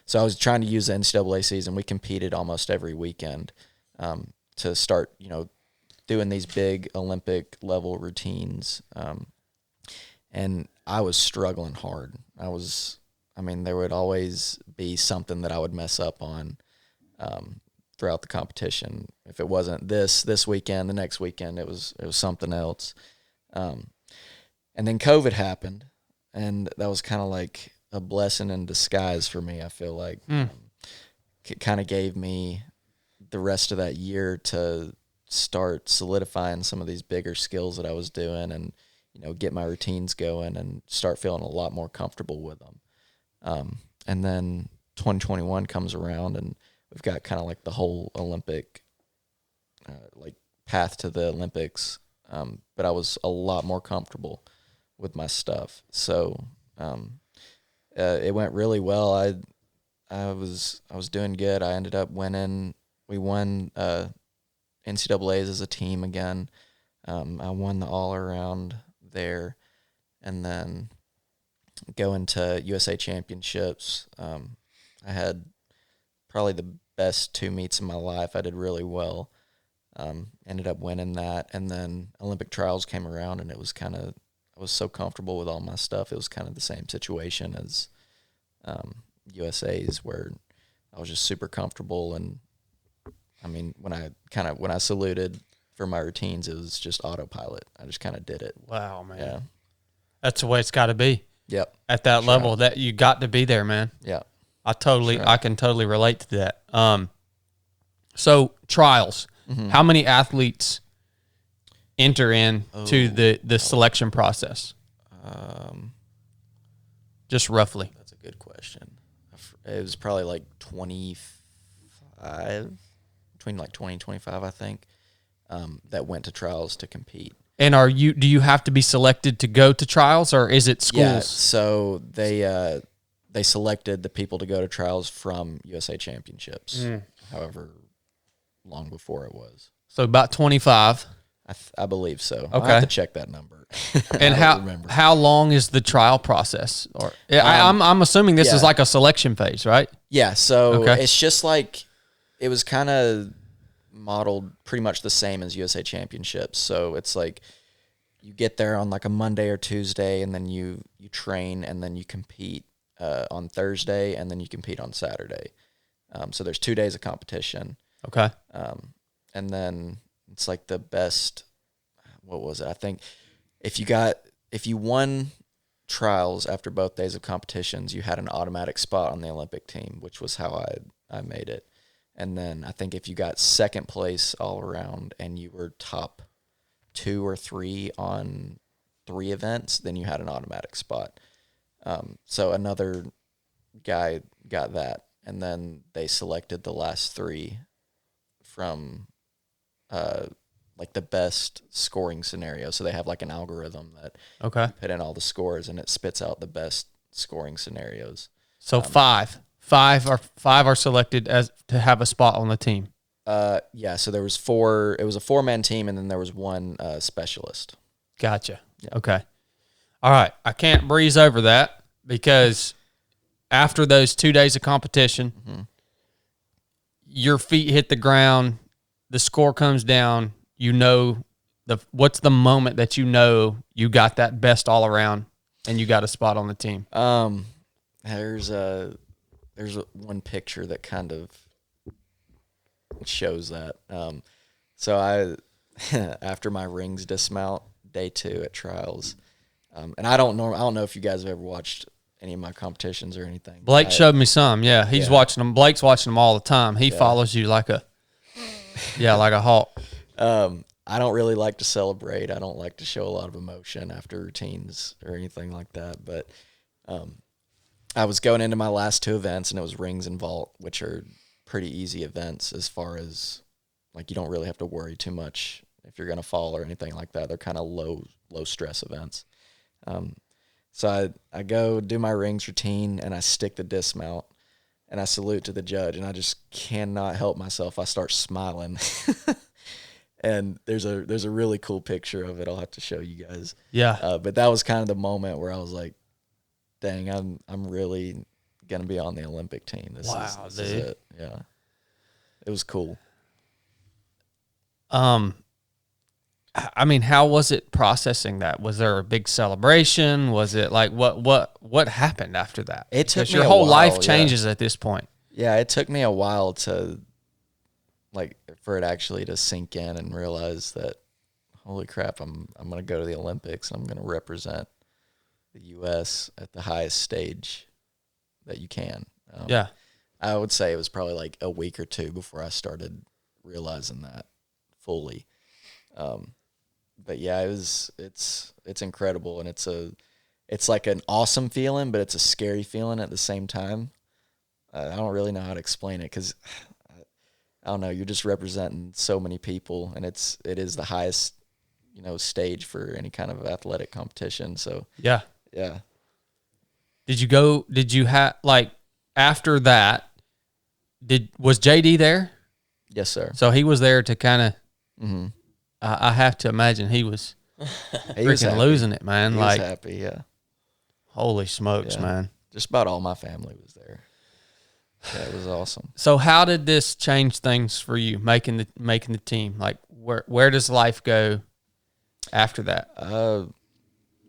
So I was trying to use the NCAA season. We competed almost every weekend to start, doing these big Olympic level routines. And I was struggling hard. There would always be something that I would mess up on throughout the competition. If it wasn't this weekend, the next weekend it was something else. And then COVID happened, and that was kind of like a blessing in disguise for me. I feel like it kind of gave me the rest of that year to start solidifying some of these bigger skills that I was doing, and get my routines going and start feeling a lot more comfortable with them. And then 2021 comes around, and we've got kind of like the whole Olympic path to the Olympics. But I was a lot more comfortable with my stuff. So it went really well. I was doing good. I ended up winning. We won NCAA's as a team again. I won the all around there, and then going to USA Championships. I had probably the best 2 meets in my life. I did really well. Ended up winning that, and then Olympic trials came around, and it was I was so comfortable with all my stuff. It was kind of the same situation as USA's, where I was just super comfortable. And I mean, when I saluted for my routines, it was just autopilot. I just kind of did it. Wow, man. Yeah. That's the way it's got to be. Yep. At that level, that you got to be there, man. Yeah. I can totally relate to that. So trials, how many athletes enter into the selection process? Just roughly. That's a good question. It was probably like 25, between like 20 and 25, I think, that went to trials to compete. And do you have to be selected to go to trials, or is it schools? Yeah, so they selected the people to go to trials from USA Championships, however long before it was. So about 25. I believe so. Okay. I'll have to check that number. And how long is the trial process? Or I'm assuming this is like a selection phase, right? Yeah, so it's just like it was kind of modeled pretty much the same as USA Championships. So it's like you get there on like a Monday or Tuesday, and then you train, and then you compete on Thursday, and then you compete on Saturday. So there's 2 days of competition. Okay. And then it's like the best, what was it? I think if you won trials after both days of competitions, you had an automatic spot on the Olympic team, which was how I made it. And then I think if you got second place all around and you were top 2 or 3 on 3 events, then you had an automatic spot. So another guy got that, and then they selected the last 3 from like the best scoring scenario. So they have like an algorithm that you put in all the scores, and it spits out the best scoring scenarios. So five are selected as to have a spot on the team. Yeah. So there was 4. It was a 4-man team, and then there was 1 specialist. Gotcha. Yeah. Okay. All right. I can't breeze over that, because after those 2 days of competition, your feet hit the ground, the score comes down. You know, what's the moment that you know you got that best all around and you got a spot on the team? There's one picture that kind of shows that. So I after my rings dismount day 2 at trials, and I don't know if you guys have ever watched any of my competitions or anything. Blake showed me some. Yeah, he's watching them. Blake's watching them all the time. He follows you like a hawk. I don't really like to celebrate. I don't like to show a lot of emotion after routines or anything like that. But I was going into my last 2 events, and it was rings and vault, which are pretty easy events as far as like you don't really have to worry too much if you're going to fall or anything like that. They're kind of low stress events. So I go do my rings routine, and I stick the dismount, and I salute to the judge, and I just cannot help myself. I start smiling. And there's a really cool picture of it. I'll have to show you guys. Yeah. But that was kind of the moment where I was like, dang, I'm really going to be on the Olympic team. This is it. Yeah. It was cool. I mean, how was it processing that? Was there a big celebration? Was it like what happened after that? It took me your a whole while, life changes at this point. Yeah, it took me a while to for it actually to sink in and realize that, holy crap, I'm going to go to the Olympics, and I'm going to represent the U.S. at the highest stage that you can. Yeah. I would say it was probably like a week or 2 before I started realizing that fully. But yeah, it's incredible, and it's like an awesome feeling, but it's a scary feeling at the same time. I don't really know how to explain it, because I don't know, you're just representing so many people, and it is the highest, stage for any kind of athletic competition. So yeah. Did you have like after that? Was JD there? Yes, sir. So he was there to kind of. I have to imagine he was freaking losing it, man. He was happy, yeah. Holy smokes, man! Just about all my family was there. Yeah, it was awesome. So how did this change things for you, making the team? Like where does life go after that?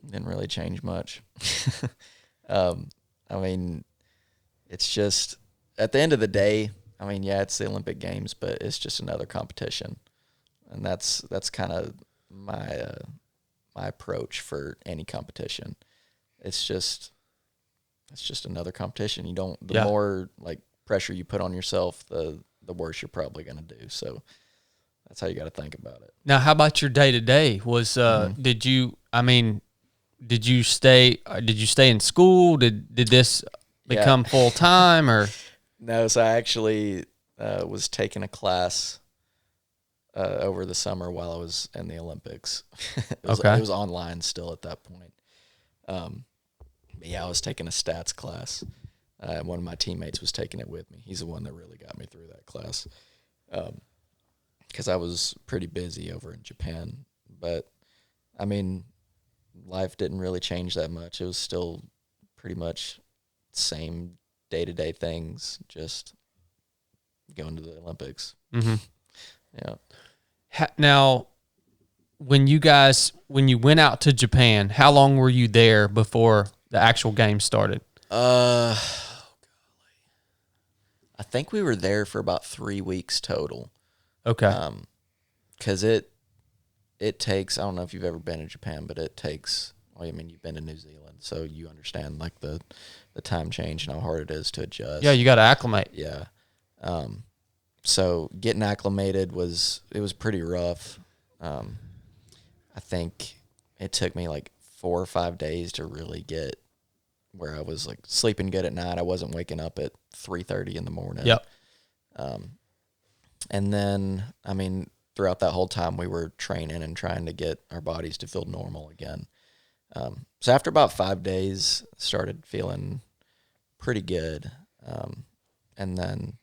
Didn't really change much. um, I mean, it's just at the end of the day. I mean, yeah, it's the Olympic Games, but it's just another competition, and that's kind of my my approach for any competition. It's just another competition. You don't the Yeah. more like pressure you put on yourself, the worse you're probably going to do. So that's how you got to think about it. Now, how about your day to day? Was did you? I mean, did you stay in school? Did this become full time or? No, so I actually was taking a class over the summer while I was in the Olympics. It was online still at that point. But yeah, I was taking a stats class. One of my teammates was taking it with me. He's the one that really got me through that class. Because I was pretty busy over in Japan. But, I mean, life didn't really change that much. It was still pretty much same day-to-day things, just going to the Olympics. Mm-hmm. Yeah. Now, when you went out to Japan, how long were you there before the actual game started? I think we were there for about 3 weeks total. Okay. Because it takes, I don't know if you've ever been to Japan, but it takes, well, I mean, you've been to New Zealand, so you understand like the time change and how hard it is to adjust. Yeah, you got to acclimate. Yeah. So getting acclimated was pretty rough. I think it took me like 4 or 5 days to really get where I was like sleeping good at night. I wasn't waking up at 3:30 in the morning. Yep. And then, I mean, throughout that whole time, we were training and trying to get our bodies to feel normal again. So after about 5 days, started feeling pretty good. And then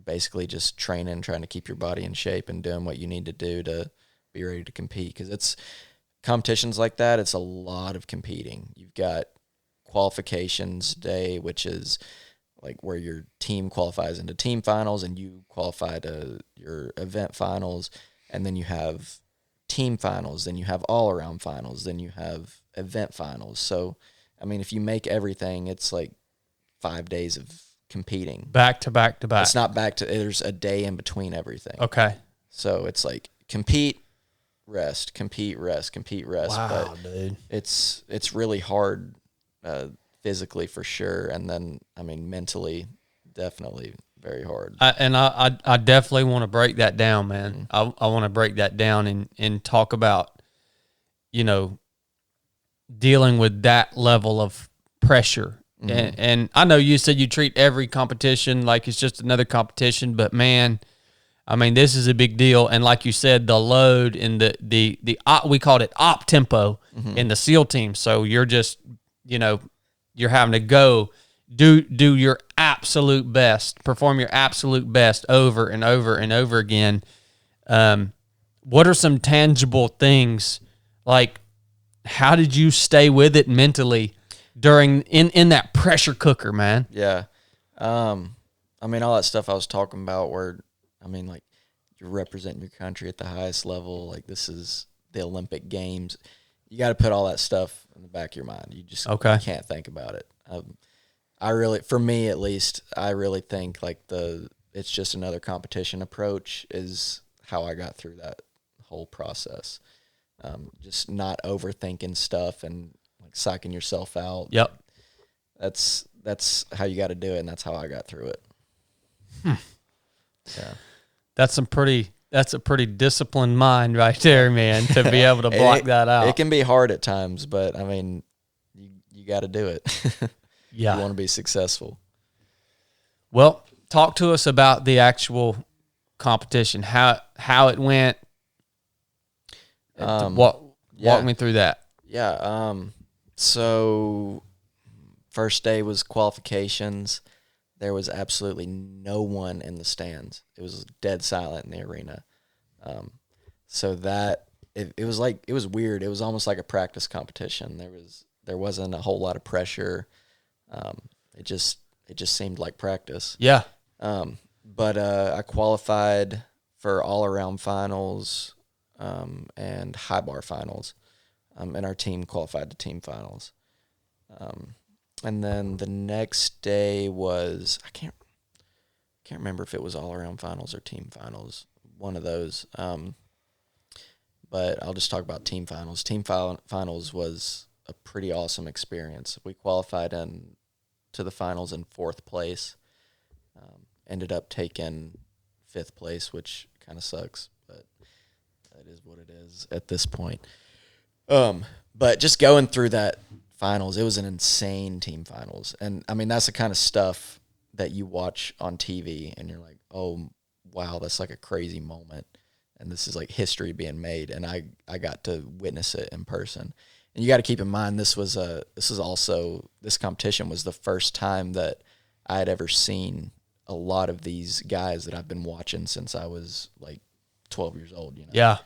basically just training, trying to keep your body in shape and doing what you need to do to be ready to compete. Because it's competitions like that, it's a lot of competing. You've got qualifications day, which is like where your team qualifies into team finals and you qualify to your event finals. And then you have team finals, then you have all-around finals, then you have event finals. So, I mean, if you make everything, it's like 5 days of competing. Back to back to back. It's not back to, there's a day in between everything. Okay. So it's like compete, rest, compete, rest, compete, rest. Wow, but dude. It's really hard physically for sure. And then, I mean, mentally, definitely very hard. I definitely want to break that down, man. Mm-hmm. I want to break that down and talk about, you know, dealing with that level of pressure. Mm-hmm. And I know you said you treat every competition like it's just another competition, but man, I mean, this is a big deal. And like you said, the load in the we called it op tempo mm-hmm. in the SEAL team. So you're just, you know, you're having to go do your absolute best, perform your absolute best over and over and over again. What are some tangible things, like how did you stay with it mentally during in that pressure cooker, man? Yeah. I mean, all that stuff I was talking about where, I mean, like, you're representing your country at the highest level. Like, this is the Olympic Games. You got to put all that stuff in the back of your mind. You just you can't think about it. I really, for me at least, I really think like it's just another competition approach is how I got through that whole process. Just not overthinking stuff and like psyching yourself out. Yep. That's how you got to do it, and that's how I got through it. Yeah. That's a pretty disciplined mind right there, man, to be able to block that out. It can be hard at times, but I mean, you got to do it. Yeah. You want to be successful. Well, talk to us about the actual competition, how it went. Walk me through that. Yeah. So first day was qualifications. There was absolutely no one in the stands. It was dead silent in the arena. So that it was weird. It was almost like a practice competition. There wasn't a whole lot of pressure. it just seemed like practice. Yeah. But I qualified for all-around finals and high bar finals, and our team qualified to team finals. And then the next day was I can't remember if it was all-around finals or team finals, one of those. But I'll just talk about team finals. Finals was a pretty awesome experience. We qualified to the finals in 4th place. Ended up taking 5th place, which kind of sucks, but that is what it is at this point. But just going through that finals, it was an insane team finals. And, I mean, that's the kind of stuff that you watch on TV, and you're like, oh, wow, that's like a crazy moment. And this is like history being made, and I got to witness it in person. And you got to keep in mind, this competition was the first time that I had ever seen a lot of these guys that I've been watching since I was like 12 years old, Yeah.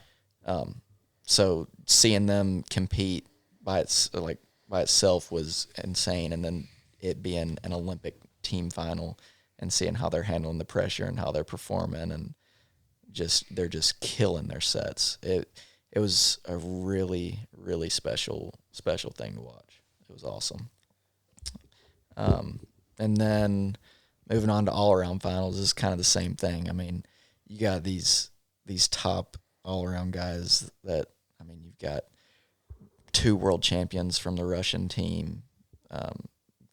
So seeing them compete by itself was insane. And then it being an Olympic team final and seeing how they're handling the pressure and how they're performing, and they're just killing their sets. It was a really, really special thing to watch. It was awesome. And then moving on to all-around finals is kind of the same thing. I mean, you got these top all-around guys that, I mean, you've got 2 world champions from the Russian team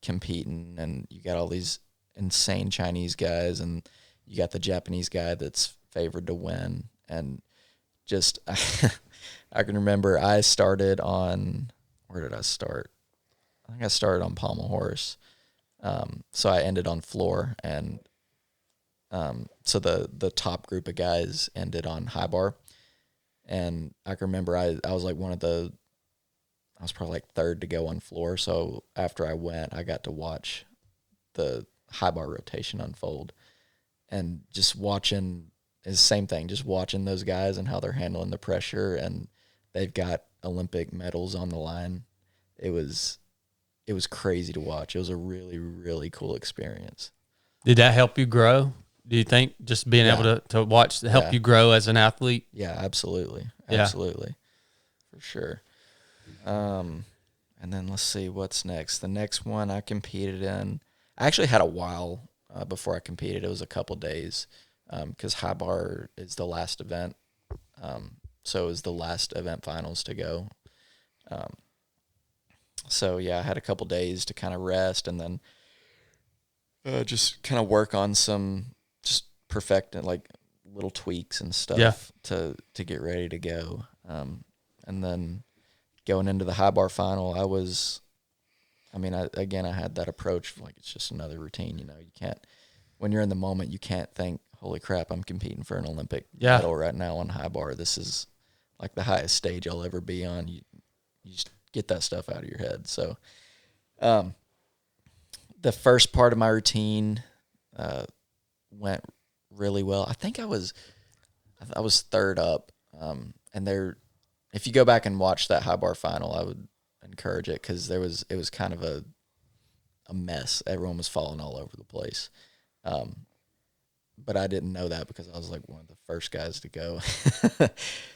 competing, and you got all these insane Chinese guys, and you got the Japanese guy that's favored to win. And just I can remember I started on – where did I start? I think I started on pommel horse. So I ended on floor, and so the top group of guys ended on high bar. And I can remember I was like I was probably like 3rd to go on floor. So after I went, I got to watch the high bar rotation unfold, and just watching is the same thing, just watching those guys and how they're handling the pressure, and they've got Olympic medals on the line. It was crazy to watch. It was a really, really cool experience. Did that help you grow? Do you think just being able to watch help you grow as an athlete? Yeah, absolutely. Yeah. Absolutely. For sure. And then let's see what's next. The next one I competed in, I actually had a while before I competed. It was a couple days because high bar is the last event. So it was the last event finals to go. So, yeah, I had a couple days to kind of rest, and then just kind of work on some just perfecting, like, little tweaks and stuff to get ready to go. And then going into the high bar final, I had that approach, like, it's just another routine, you can't, when you're in the moment, you can't think, holy crap, I'm competing for an Olympic medal right now on high bar. This is, like, the highest stage I'll ever be on. You just get that stuff out of your head. So the first part of my routine went really well. I think I was 3rd up. And if you go back and watch that high bar final, I would encourage it, because it was kind of a mess. Everyone was falling all over the place. But I didn't know that because I was like one of the first guys to go.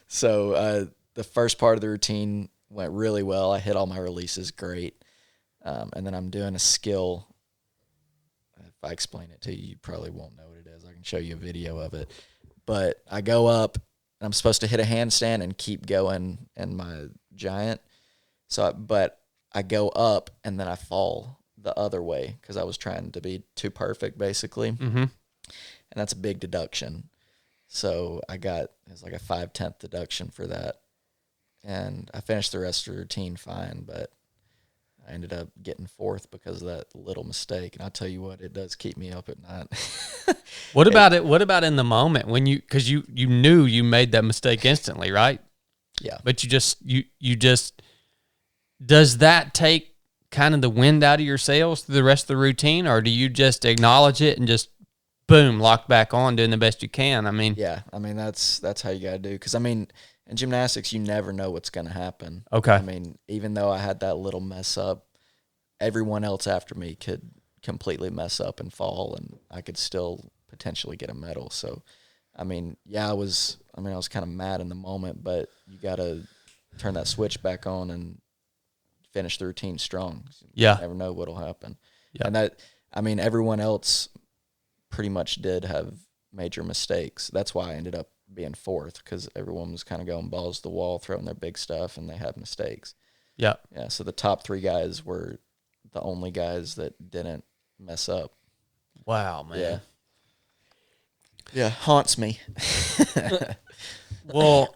So the first part of the routine went really well. I hit all my releases great. And then I'm doing a skill. If I explain it to you, you probably won't know what it is. I can show you a video of it. But I go up, and I'm supposed to hit a handstand and keep going in my giant. But I go up, and then I fall the other way because I was trying to be too perfect, basically. Mm-hmm. And that's a big deduction. So it was like a 5/10 deduction for that. And I finished the rest of the routine fine, but I ended up getting 4th because of that little mistake. And I'll tell you what, it does keep me up at night. What about it? What about in the moment when because you knew you made that mistake instantly, right? Yeah. But you just, does that take kind of the wind out of your sails through the rest of the routine, or do you just acknowledge it and just boom, lock back on, doing the best you can? I mean, yeah, I mean, that's how you got to do. Because, I mean, in gymnastics, you never know what's going to happen. Okay. I mean, even though I had that little mess up, everyone else after me could completely mess up and fall, and I could still potentially get a medal. So, I mean, yeah, I was kind of mad in the moment, but you got to turn that switch back on and finish the routine strong. Yeah. You never know what'll happen. Yeah. And that, I mean, everyone else pretty much did have major mistakes. That's why I ended up being fourth, because everyone was kind of going balls to the wall, throwing their big stuff, and they had mistakes. Yeah. Yeah, so the top 3 guys were the only guys that didn't mess up. Wow, man. Yeah. Yeah, haunts me. Well,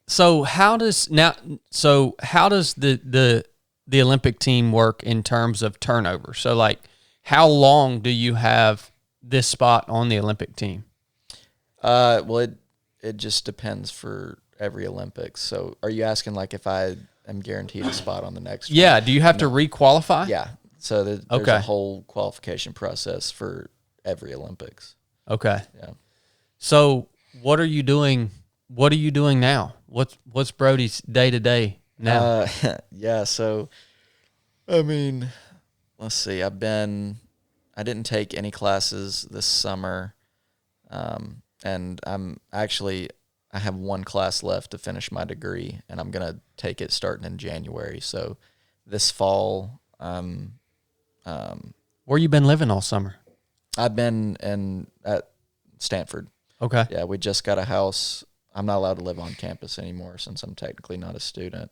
so how does the Olympic team work in terms of turnover? So, like, how long do you have this spot on the Olympic team? Well, it just depends for every Olympics. So, are you asking like if I am guaranteed a spot on the next one? Yeah. Do you have to requalify? Yeah. So there's a whole qualification process for every Olympics. Okay. Yeah. So, what are you doing? What are you doing now? What's Brody's day to day now? Yeah. So, I mean, let's see. I didn't take any classes this summer, and I have 1 class left to finish my degree, and I'm gonna take it starting in January. So, this fall, Where you been living all summer? I've been at Stanford. Okay. Yeah, we just got a house. I'm not allowed to live on campus anymore since I'm technically not a student.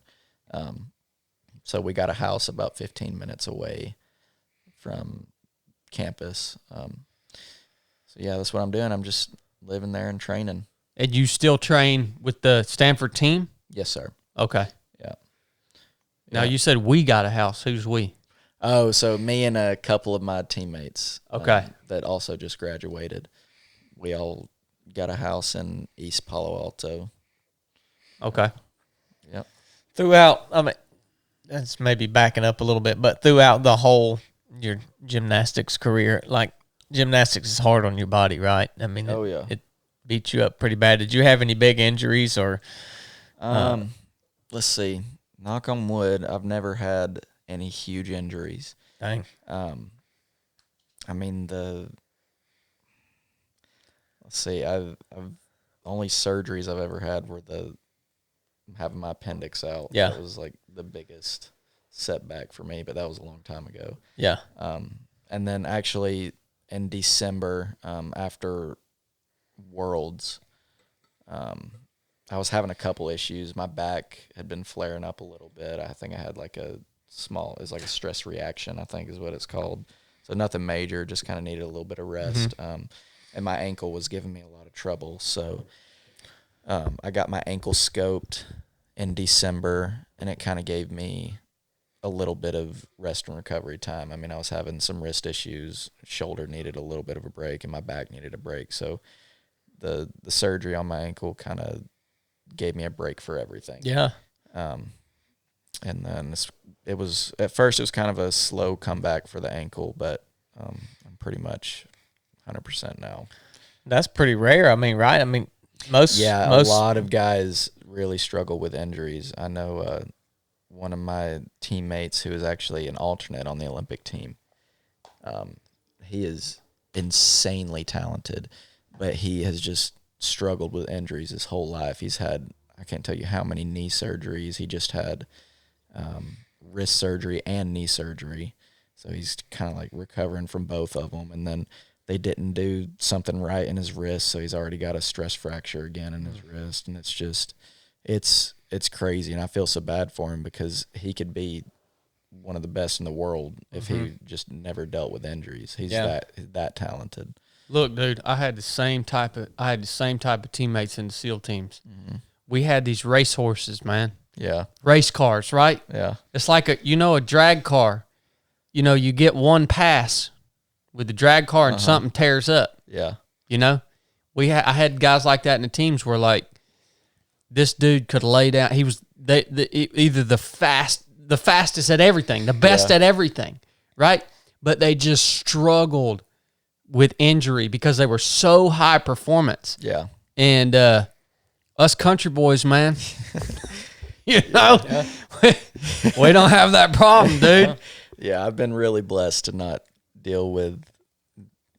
So we got a house about 15 minutes away from campus. So yeah, that's what I'm doing. I'm just living there and training. And you still train with the Stanford team? Yes, sir. Okay. Yeah. Now, you said we got a house. Who's we? Oh, so me and a couple of my teammates. Okay. That also just graduated. We all got a house in East Palo Alto. Okay. Yep. Throughout, I mean, that's maybe backing up a little bit, but throughout the whole your gymnastics career, like, gymnastics is hard on your body, right? I mean, it beat you up pretty bad. Did you have any big injuries or? Let's see. Knock on wood. I've never had any huge injuries. Dang. I mean, let's see. I've only surgeries I've ever had were having my appendix out. Yeah. That was like the biggest setback for me, but that was a long time ago. Yeah. And then actually in December, after Worlds, I was having a couple issues. My back had been flaring up a little bit. I think I had like a stress reaction, I think is what it's called. So nothing major, just kind of needed a little bit of rest. Mm-hmm. And my ankle was giving me a lot of trouble. So I got my ankle scoped in December, and it kind of gave me a little bit of rest and recovery time. I mean, I was having some wrist issues, shoulder needed a little bit of a break, and my back needed a break. So the surgery on my ankle kind of gave me a break for everything. Yeah. And then it was kind of a slow comeback for the ankle, but I'm pretty much 100% now. That's pretty rare. I mean, right? I mean, most a lot of guys really struggle with injuries. I know one of my teammates who is actually an alternate on the Olympic team. He is insanely talented, but he has just struggled with injuries his whole life. He's had, I can't tell you how many knee surgeries. He just had wrist surgery and knee surgery. So he's kind of like recovering from both of them. And then they didn't do something right in his wrist, so he's already got a stress fracture again in his wrist. And it's just, it's crazy. And I feel so bad for him because he could be one of the best in the world if he just never dealt with injuries. He's that talented. Look, dude, I had the same type of teammates in the SEAL teams. Mm-hmm. We had these race horses, man. Yeah. Race cars, right? Yeah. It's like a drag car. You know, you get one pass with the drag car and something tears up. Yeah. You know? I had guys like that in the teams where, like, this dude could lay down. He was either the fastest at everything, the best at everything, right? But they just struggled with injury because they were so high performance. Yeah. And us country boys, man, you know, we don't have that problem, dude. Yeah, I've been really blessed to not deal with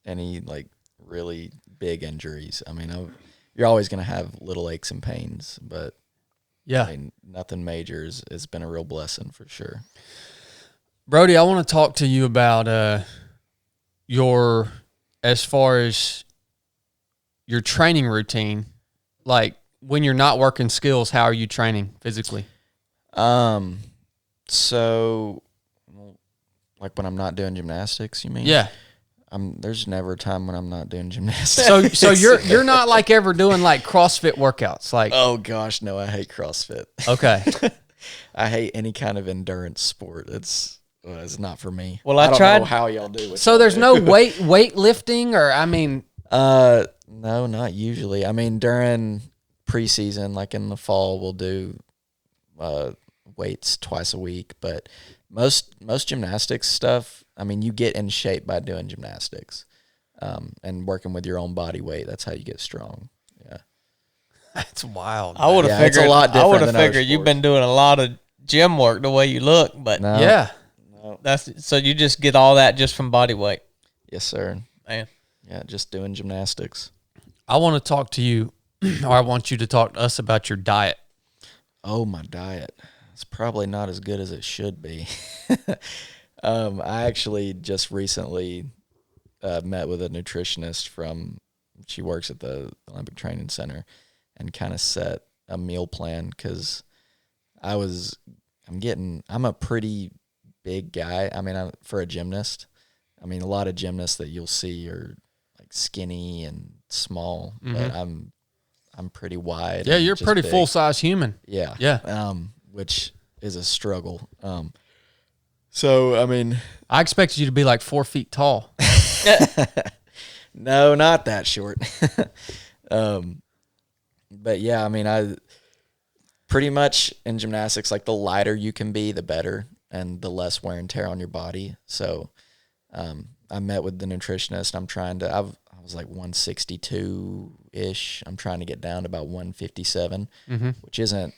any like really big injuries. I mean, you're always going to have little aches and pains, but Yeah. I mean, nothing major has been a real blessing for sure. Brody, I want to talk to you about your, as far as your training routine, like when you're not working skills, how are you training physically? So like when I'm not doing gymnastics, you mean? Yeah. There's never a time when I'm not doing gymnastics. So you're not like ever doing like CrossFit workouts, like. Oh gosh, no, I hate CrossFit. Okay. I hate any kind of endurance sport. It's not for me. Well, I don't tried know how y'all do it. So there's no weightlifting, or I mean, no, not usually. I mean, during preseason, like in the fall, we'll do weights twice a week. But most gymnastics stuff, I mean, you get in shape by doing gymnastics, and working with your own body weight. That's how you get strong. Yeah, that's wild. I would have it's figured. a lot I different would have than other figured you've sports. been doing a lot of gym work the way you look, but No. Yeah. that's so you just get all that just from body weight. Yes, sir. Man. Yeah, just doing gymnastics. I want to talk to you, or I want you to talk to us about your diet. Oh, my diet. It's probably not as good as it should be. I actually just recently met with a nutritionist she works at the Olympic Training Center, and kind of set a meal plan because I'm a pretty big guy. I mean, for a gymnast, I mean, a lot of gymnasts that you'll see are like skinny and small, but I'm pretty wide. Yeah, and you're just pretty big. full-size human. Yeah. Yeah. Which is a struggle. So, I mean, I expected you to be like 4 feet tall. no, not that short. But yeah, I mean, I pretty much in gymnastics, like the lighter you can be, the better, and the less wear and tear on your body. So, I met with the nutritionist. I was like 162 ish. I'm trying to get down to about 157, which isn't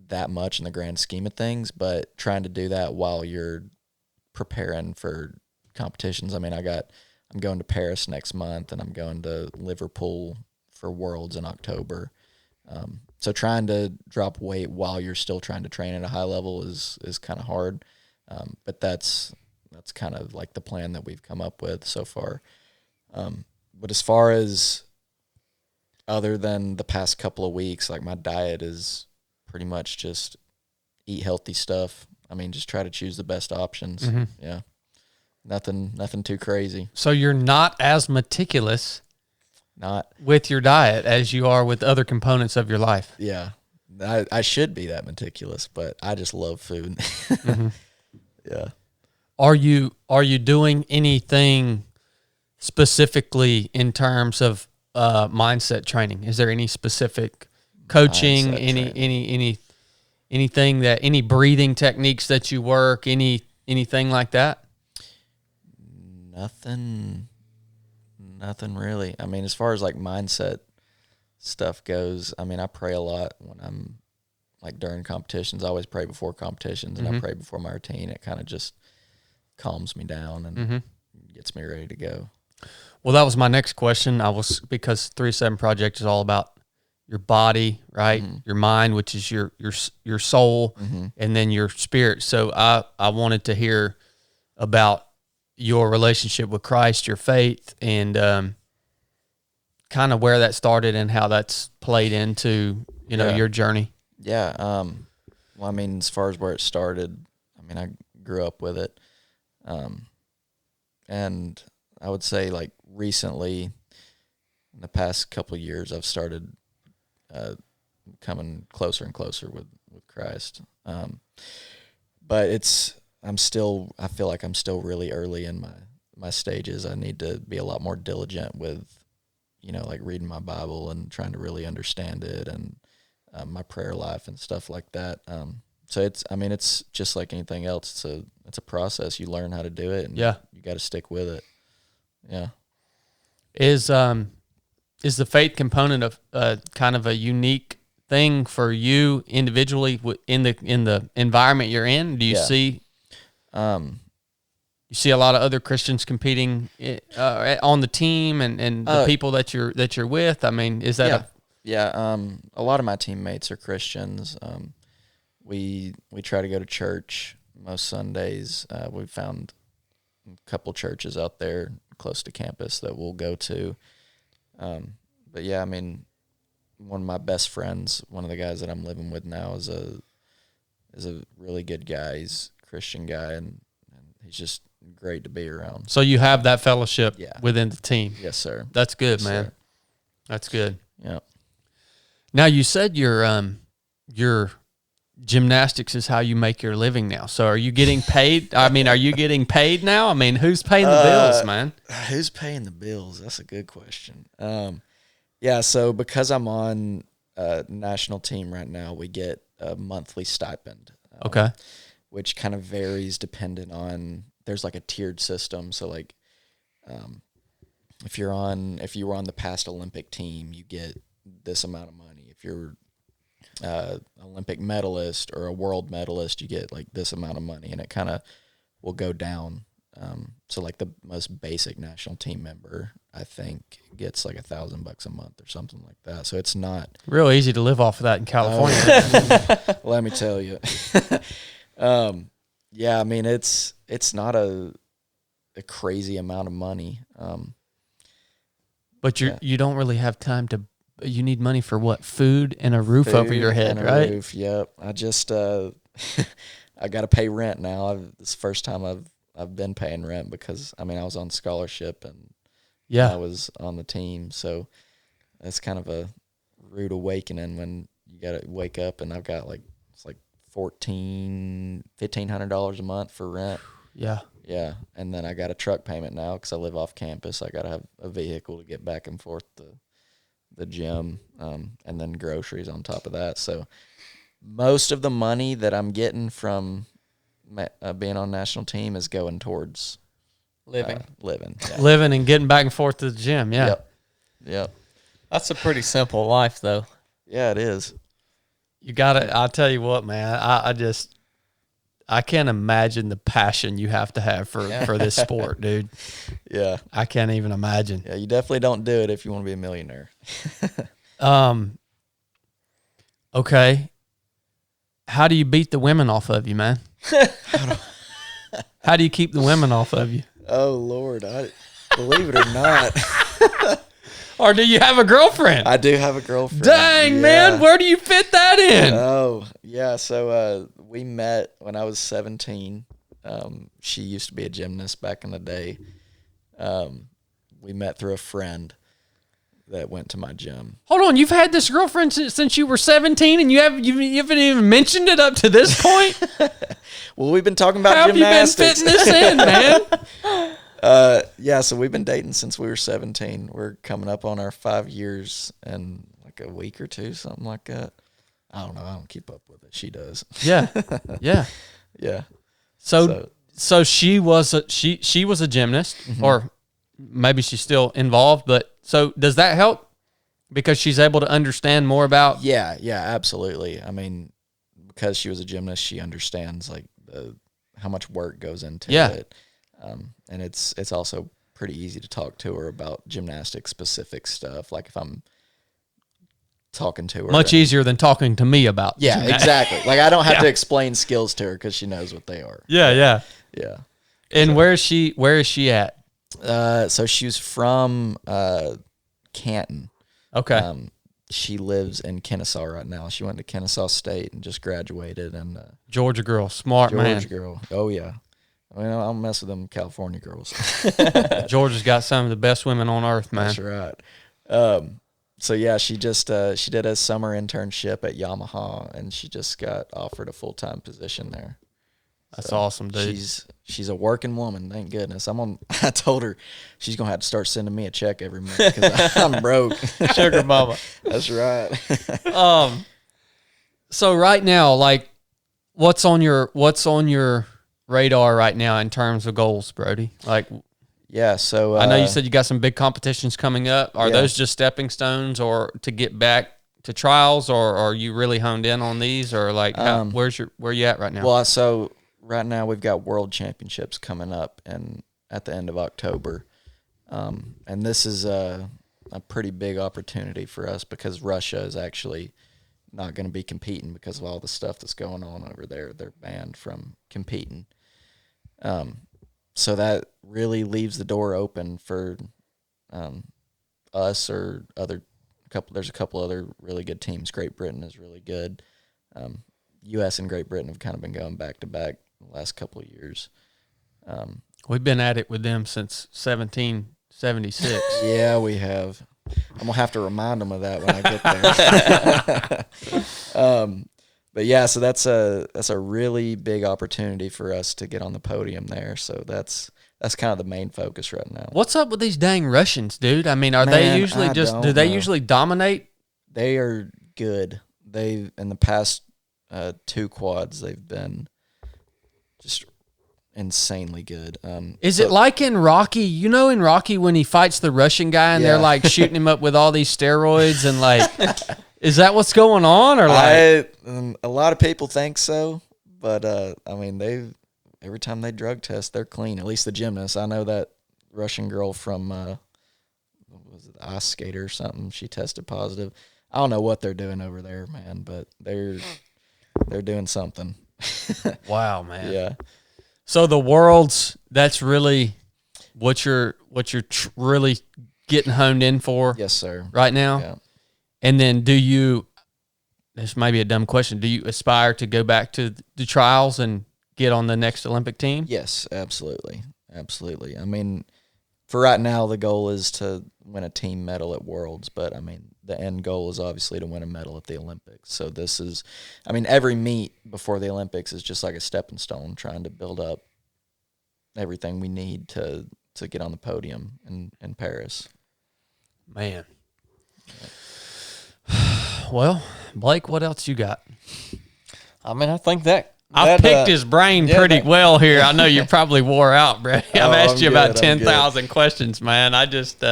that much in the grand scheme of things, but trying to do that while you're preparing for competitions. I mean, I'm going to Paris next month, and I'm going to Liverpool for Worlds in October. So trying to drop weight while you're still trying to train at a high level is kind of hard. But that's kind of like the plan that we've come up with so far. But as far as other than the past couple of weeks, like my diet is pretty much just eat healthy stuff. I mean, just try to choose the best options. Yeah. Nothing too crazy. So you're not as meticulous Not, with your diet as you are with other components of your life. yeah. I should be that meticulous, but I just love food. Yeah. Are you doing anything specifically in terms of mindset training? Is there any specific coaching, Mindset any breathing techniques that you work, anything like that? Nothing really. I mean, as far as like mindset stuff goes, I mean, I pray a lot when I'm like during competitions. I always pray before competitions, and I pray before my routine. It kind of just calms me down and gets me ready to go. Well, that was my next question. Because 3-7 Project is all about your body, right? Your mind, which is your soul, and then your spirit. So I wanted to hear about your relationship with Christ, your faith, and kind of where that started and how that's played into your journey. Yeah. Well, I mean, as far as where it started, I mean, I grew up with it, and I would say like recently, in the past couple of years, I've started coming closer and closer with Christ. But I feel like I'm still really early in my stages. I need to be a lot more diligent with, like reading my Bible and trying to really understand it, and my prayer life and stuff like that. So it's just like anything else. It's a process. You learn how to do it, and you got to stick with it. Yeah. Is the faith component of kind of a unique thing for you individually in the environment you're in? Do you see? You see a lot of other Christians competing on the team and the people that you're with. I mean, is that a lot of my teammates are Christians. We try to go to church most Sundays. We've found a couple churches out there close to campus that we'll go to. But yeah, I mean, one of my best friends, one of the guys that I'm living with now, is a really good guy. He's a Christian guy, and he's just great to be around. So you have that fellowship within the team. Yes, sir. That's good, Yes, man. sir. That's good. Yeah. Now you said your gymnastics is how you make your living now. So are you getting paid? I mean, are you getting paid now? I mean, who's paying the bills, man? Who's paying the bills? That's a good question. Yeah, so because I'm on a national team right now, we get a monthly stipend. Okay. Which kind of varies dependent on, there's like a tiered system. So like, if you were on the past Olympic team, you get this amount of money. If you're Olympic medalist or a world medalist, you get like this amount of money, and it kind of will go down. So like the most basic national team member, I think, gets like $1,000 a month or something like that. So it's not real easy to live off of that in California. Let me tell you. Yeah, I mean, it's not a crazy amount of money. But you don't really have time to. You need money for what? Food and a roof over your head, and right? Roof, yep. I just I got to pay rent now. This is the first time I've been paying rent because I mean I was on scholarship and I was on the team, so it's kind of a rude awakening when you got to wake up and I've got like $1,500 a month for rent. Yeah. Yeah, and then I got a truck payment now because I live off campus. I got to have a vehicle to get back and forth to the gym, and then groceries on top of that. So most of the money that I'm getting from being on national team is going towards living. Yeah. Living and getting back and forth to the gym. Yeah. Yep. That's a pretty simple life, though. Yeah, it is. You got to, I'll tell you what, man, I can't imagine the passion you have to have for this sport, dude. Yeah. I can't even imagine. Yeah, you definitely don't do it if you want to be a millionaire. Okay. How do you beat the women off of you, man? How do you keep the women off of you? Oh, Lord. I believe it or not. Or do you have a girlfriend? I do have a girlfriend. Dang, man. Where do you fit that in? Oh, yeah. So we met when I was 17. She used to be a gymnast back in the day. We met through a friend that went to my gym. Hold on. You've had this girlfriend since you were 17 and you haven't even mentioned it up to this point? Well, we've been talking about How gymnastics. have you been fitting this in, man? Yeah, so we've been dating since we were 17. We're coming up on our 5 years in like a week or two, something like that. I don't know. I don't keep up with it. She does. Yeah. Yeah. So she was a gymnast, or maybe she's still involved. But so does that help because she's able to understand more about? Yeah, absolutely. I mean, because she was a gymnast, she understands like how much work goes into it. And it's also pretty easy to talk to her about gymnastics specific stuff. Like if I'm talking to her, much easier than talking to me about. Yeah, exactly. Like I don't have to explain skills to her because she knows what they are. Yeah. And So, where is she at? So she was from Canton. Okay. She lives in Kennesaw right now. She went to Kennesaw State and just graduated. And Georgia girl, smart man. Georgia girl. Oh yeah. I mean, I don't mess with them California girls. Georgia's got some of the best women on earth, man. That's right. So yeah, she just she did a summer internship at Yamaha, and she just got offered a full-time position there. That's awesome, dude. She's a working woman, thank goodness. I told her she's gonna have to start sending me a check every month because I'm broke. Sugar mama. That's right. So right now, like, what's on your radar right now in terms of goals, Brody? Like, yeah. So I know you said you got some big competitions coming up. Are Yeah. those just stepping stones, or to get back to trials, or are you really honed in on these, or like where you at right now? Well, so right now we've got World Championships coming up at the end of October, and this is a pretty big opportunity for us because Russia is actually not going to be competing because of all the stuff that's going on over there. They're banned from competing. So that really leaves the door open for us or there's a couple other really good teams. Great Britain is really good. U.S. and Great Britain have kind of been going back to back the last couple of years. We've been at it with them since 1776. Yeah, we have. I'm going to have to remind them of that when I get there. But yeah, so that's a really big opportunity for us to get on the podium there. So that's kind of the main focus right now. What's up with these dang Russians, dude? I mean, they usually do they usually dominate? They are good. In the past 2 quads, they've been just insanely good. Is it like in Rocky? You know, in Rocky when he fights the Russian guy and they're like shooting him up with all these steroids and like, is that what's going on? Or like, a lot of people think so, but I mean, every time they drug test, they're clean. At least the gymnasts. I know that Russian girl from was it the ice skater or something? She tested positive. I don't know what they're doing over there, man, but they're doing something. wow, man. Yeah. So the Worlds, that's really what you're really getting honed in for. Yes, sir. Right now. Yeah. And then this might be a dumb question, do you aspire to go back to the trials and get on the next Olympic team? Yes, absolutely. Absolutely. I mean, for right now, the goal is to win a team medal at Worlds, but I mean, the end goal is obviously to win a medal at the Olympics. So every meet before the Olympics is just like a stepping stone, trying to build up everything we need to get on the podium in Paris. Man. Well, Blake, what else you got? I mean, I think that I picked his brain pretty well here. I know you probably wore out, Brady. I've asked you about 10,000 questions, man. I just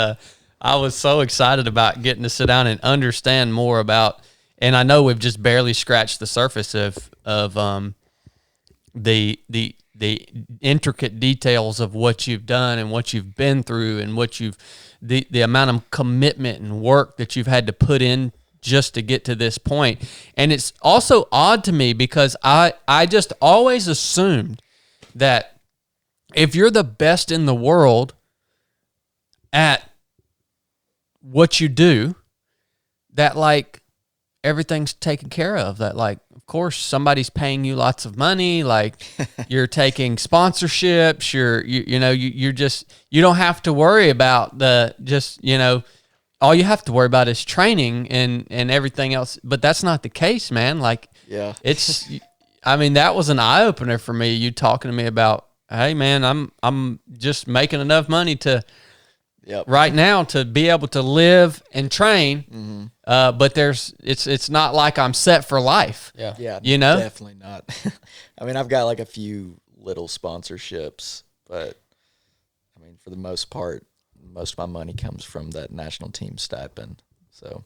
I was so excited about getting to sit down and understand more about, and I know we've just barely scratched the surface of the intricate details of what you've done and what you've been through and the amount of commitment and work that you've had to put in just to get to this point. And it's also odd to me because I just always assumed that if you're the best in the world at what you do, that like everything's taken care of, that like, of course, somebody's paying you lots of money, like you're taking sponsorships, you don't have to worry about all you have to worry about is training and everything else. But that's not the case, man. Like, yeah, I mean, that was an eye opener for me. You talking to me about, hey man, I'm just making enough money to right now to be able to live and train. Mm-hmm. But it's not like I'm set for life. Yeah, definitely not. I mean, I've got like a few little sponsorships, but I mean, for the most part, most of my money comes from that national team stipend. So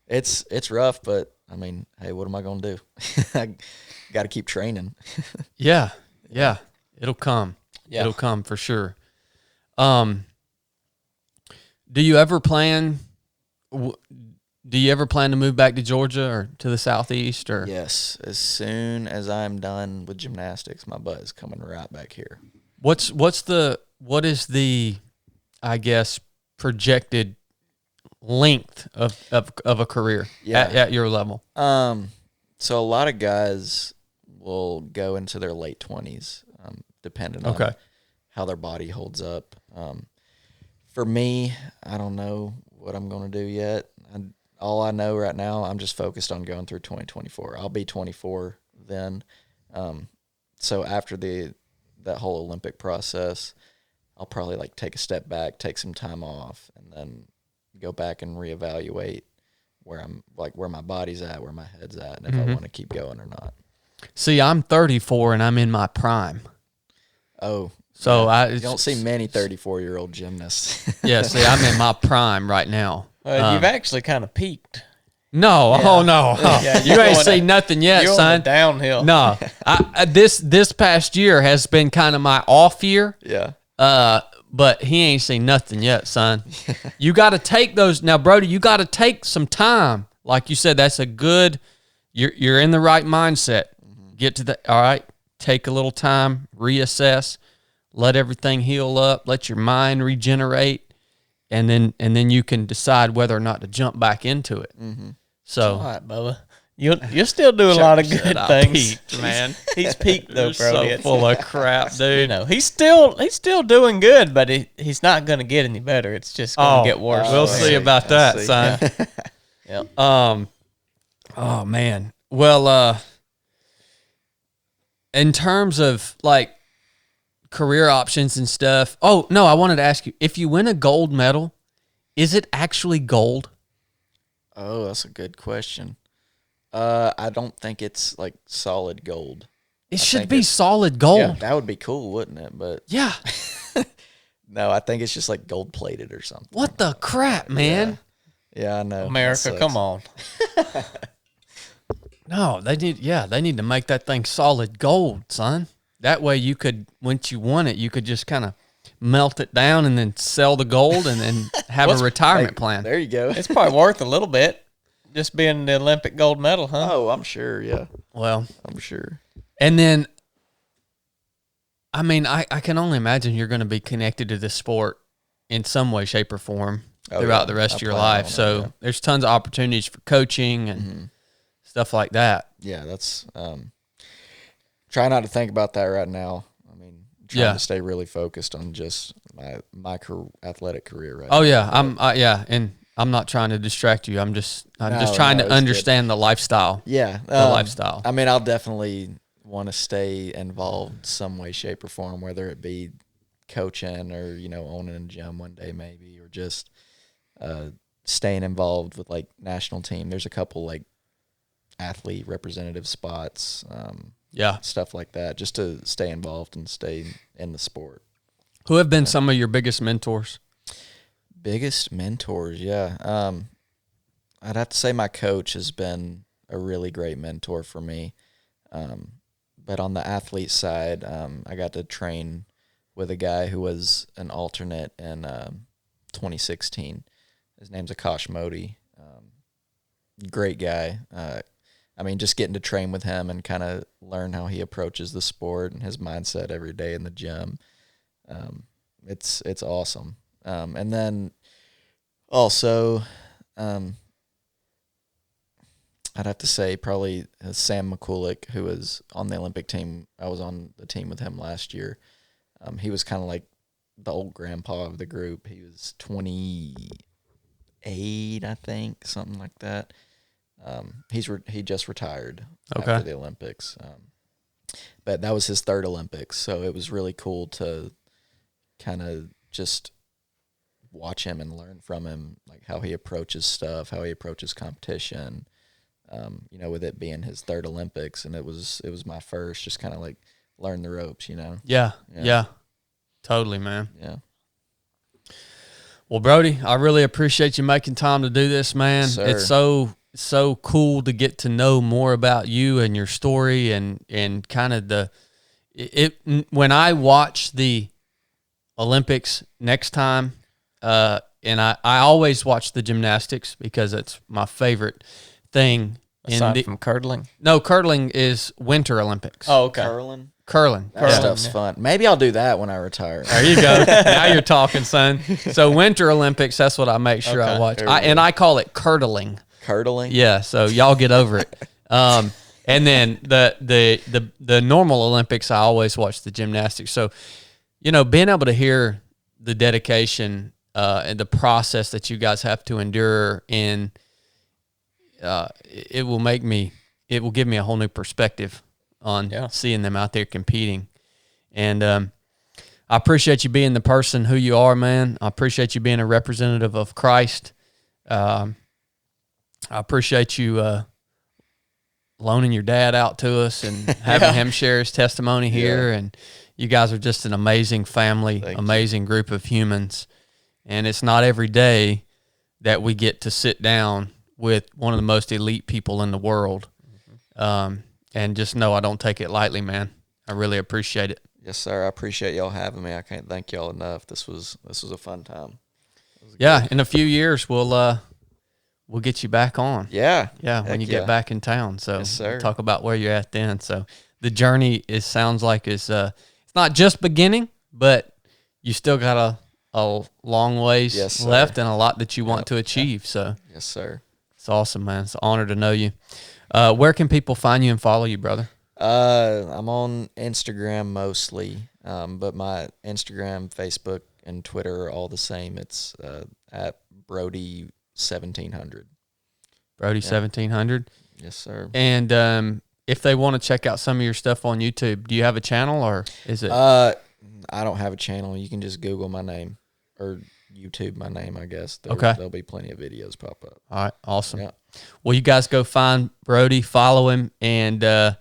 it's rough, but I mean, hey, what am I going to do? I got to keep training. Yeah. It'll come. Yeah. It'll come for sure. Do you ever plan to move back to Georgia or to the Southeast? Or Yes. As soon as I'm done with gymnastics, my butt is coming right back here. What is the, I guess, projected length of a career at your level? So a lot of guys will go into their late 20s, depending on how their body holds up. For me, I don't know what I'm going to do yet. All I know right now, I'm just focused on going through 2024. I'll be 24 then. So after that whole Olympic process, I'll probably like take a step back, take some time off, and then go back and reevaluate where my body's at, where my head's at, and if I want to keep going or not. See, I'm 34 and I'm in my prime. Oh, so you don't see many 34-year-old gymnasts. Yeah, see, I'm in my prime right now. You've actually kind of peaked No, oh no, Yeah, you you're ain't going seen nothing yet, You're on son. the downhill. No, this past year has been kind of my off year. Yeah. But he ain't seen nothing yet, son. You got to take those now, Brody. You got to take some time, like you said. That's a good. You're in the right mindset. Get to the all right. Take a little time, reassess, let everything heal up, let your mind regenerate, and then you can decide whether or not to jump back into it. So, All right, Bubba. You'll still do a lot of good things, peaked, man. He's peaked though, You're Brody. so full of crap, dude. You know, he's still doing good, but he's not going to get any better. It's just going to get worse. We'll see about that, son. Yeah. Oh man. Well, in terms of like career options and stuff. Oh no, I wanted to ask you: if you win a gold medal, is it actually gold? Oh, that's a good question. I don't think it's like solid gold. It should be solid gold. Yeah, that would be cool, wouldn't it? But Yeah. no, I think it's just like gold plated or something. What the crap, man? Yeah, I know. America, come on. No, they need to make that thing solid gold, son. That way you could, once you won it, you could just kind of melt it down and then sell the gold and then have a retirement plan. There you go. It's probably worth a little bit, just being the Olympic gold medal, huh? Oh, I'm sure. Yeah, Well, I'm sure. and then, I mean, I can only imagine you're going to be connected to this sport in some way, shape, or form throughout the rest of your life. So there's tons of opportunities for coaching and stuff like that. Yeah, that's try not to think about that right now. I mean, trying to stay really focused on just my athletic career right now. Oh yeah, and I'm not trying to distract you. I'm just trying to understand the lifestyle. Yeah, the lifestyle. I mean, I'll definitely want to stay involved some way, shape, or form, whether it be coaching or owning a gym one day maybe, or just staying involved with like national team. There's a couple like athlete representative spots, stuff like that, just to stay involved and stay in the sport. Who have been some of your biggest mentors? Biggest mentors, yeah. I'd have to say my coach has been a really great mentor for me. But on the athlete side, I got to train with a guy who was an alternate in 2016. His name's Akash Modi. Great guy. I mean, just getting to train with him and kind of learn how he approaches the sport and his mindset every day in the gym. It's awesome. And then also, I'd have to say probably Sam McCulloch, who was on the Olympic team. I was on the team with him last year. He was kind of like the old grandpa of the group. He was 28, I think, something like that. He just retired after the Olympics. But that was his third Olympics, so it was really cool to kind of just watch him and learn from him, like how he approaches stuff, how he approaches competition. With it being his third Olympics, and it was my first, just kind of like learn the ropes, Yeah, totally, man. Yeah. Well, Brody, I really appreciate you making time to do this, man. Sir. It's so cool to get to know more about you and your story and kind of when I watch the Olympics next time, and I always watch the gymnastics because it's my favorite thing. Aside from curling? No, curling is Winter Olympics. Oh, okay. Curling. That stuff's fun. Maybe I'll do that when I retire. There you go. Now you're talking, son. So Winter Olympics, that's what I make sure I watch. And I call it curdling. Curdling? Yeah, so y'all get over it. And then the normal Olympics, I always watch the gymnastics. So, being able to hear the dedication and the process that you guys have to endure in it will give me a whole new perspective on seeing them out there competing. And I appreciate you being the person who you are, man. I appreciate you being a representative of Christ. I appreciate you loaning your dad out to us and having him share his testimony here. And you guys are just an amazing family, amazing group of humans. And it's not every day that we get to sit down with one of the most elite people in the world. And just know I don't take it lightly, man. I really appreciate it. Yes, sir. I appreciate y'all having me. I can't thank y'all enough. This was a fun time. Yeah, in a few years we'll get you back on. Yeah. When you get back in town. So yes, sir. We'll talk about where you're at then. So the journey sounds like it's not just beginning, but you still got a long ways left and a lot that you want to achieve. So yes, sir. It's awesome, man. It's an honor to know you. Where can people find you and follow you, brother? I'm on Instagram mostly, but my Instagram, Facebook, and Twitter are all the same. It's at Brody 1700. Brody 1700. Yes, sir. And if they want to check out some of your stuff on YouTube, do you have a channel or is it? I don't have a channel. You can just Google my name or YouTube my name, I guess. There'll be plenty of videos pop up. All right, awesome. Yeah. Well, you guys go find Brody, follow him, and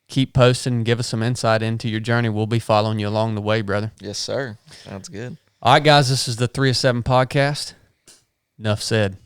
keep posting and give us some insight into your journey. We'll be following you along the way, brother. Yes, sir. Sounds good. All right, guys, this is the 3 of 7 podcast. Nuff said.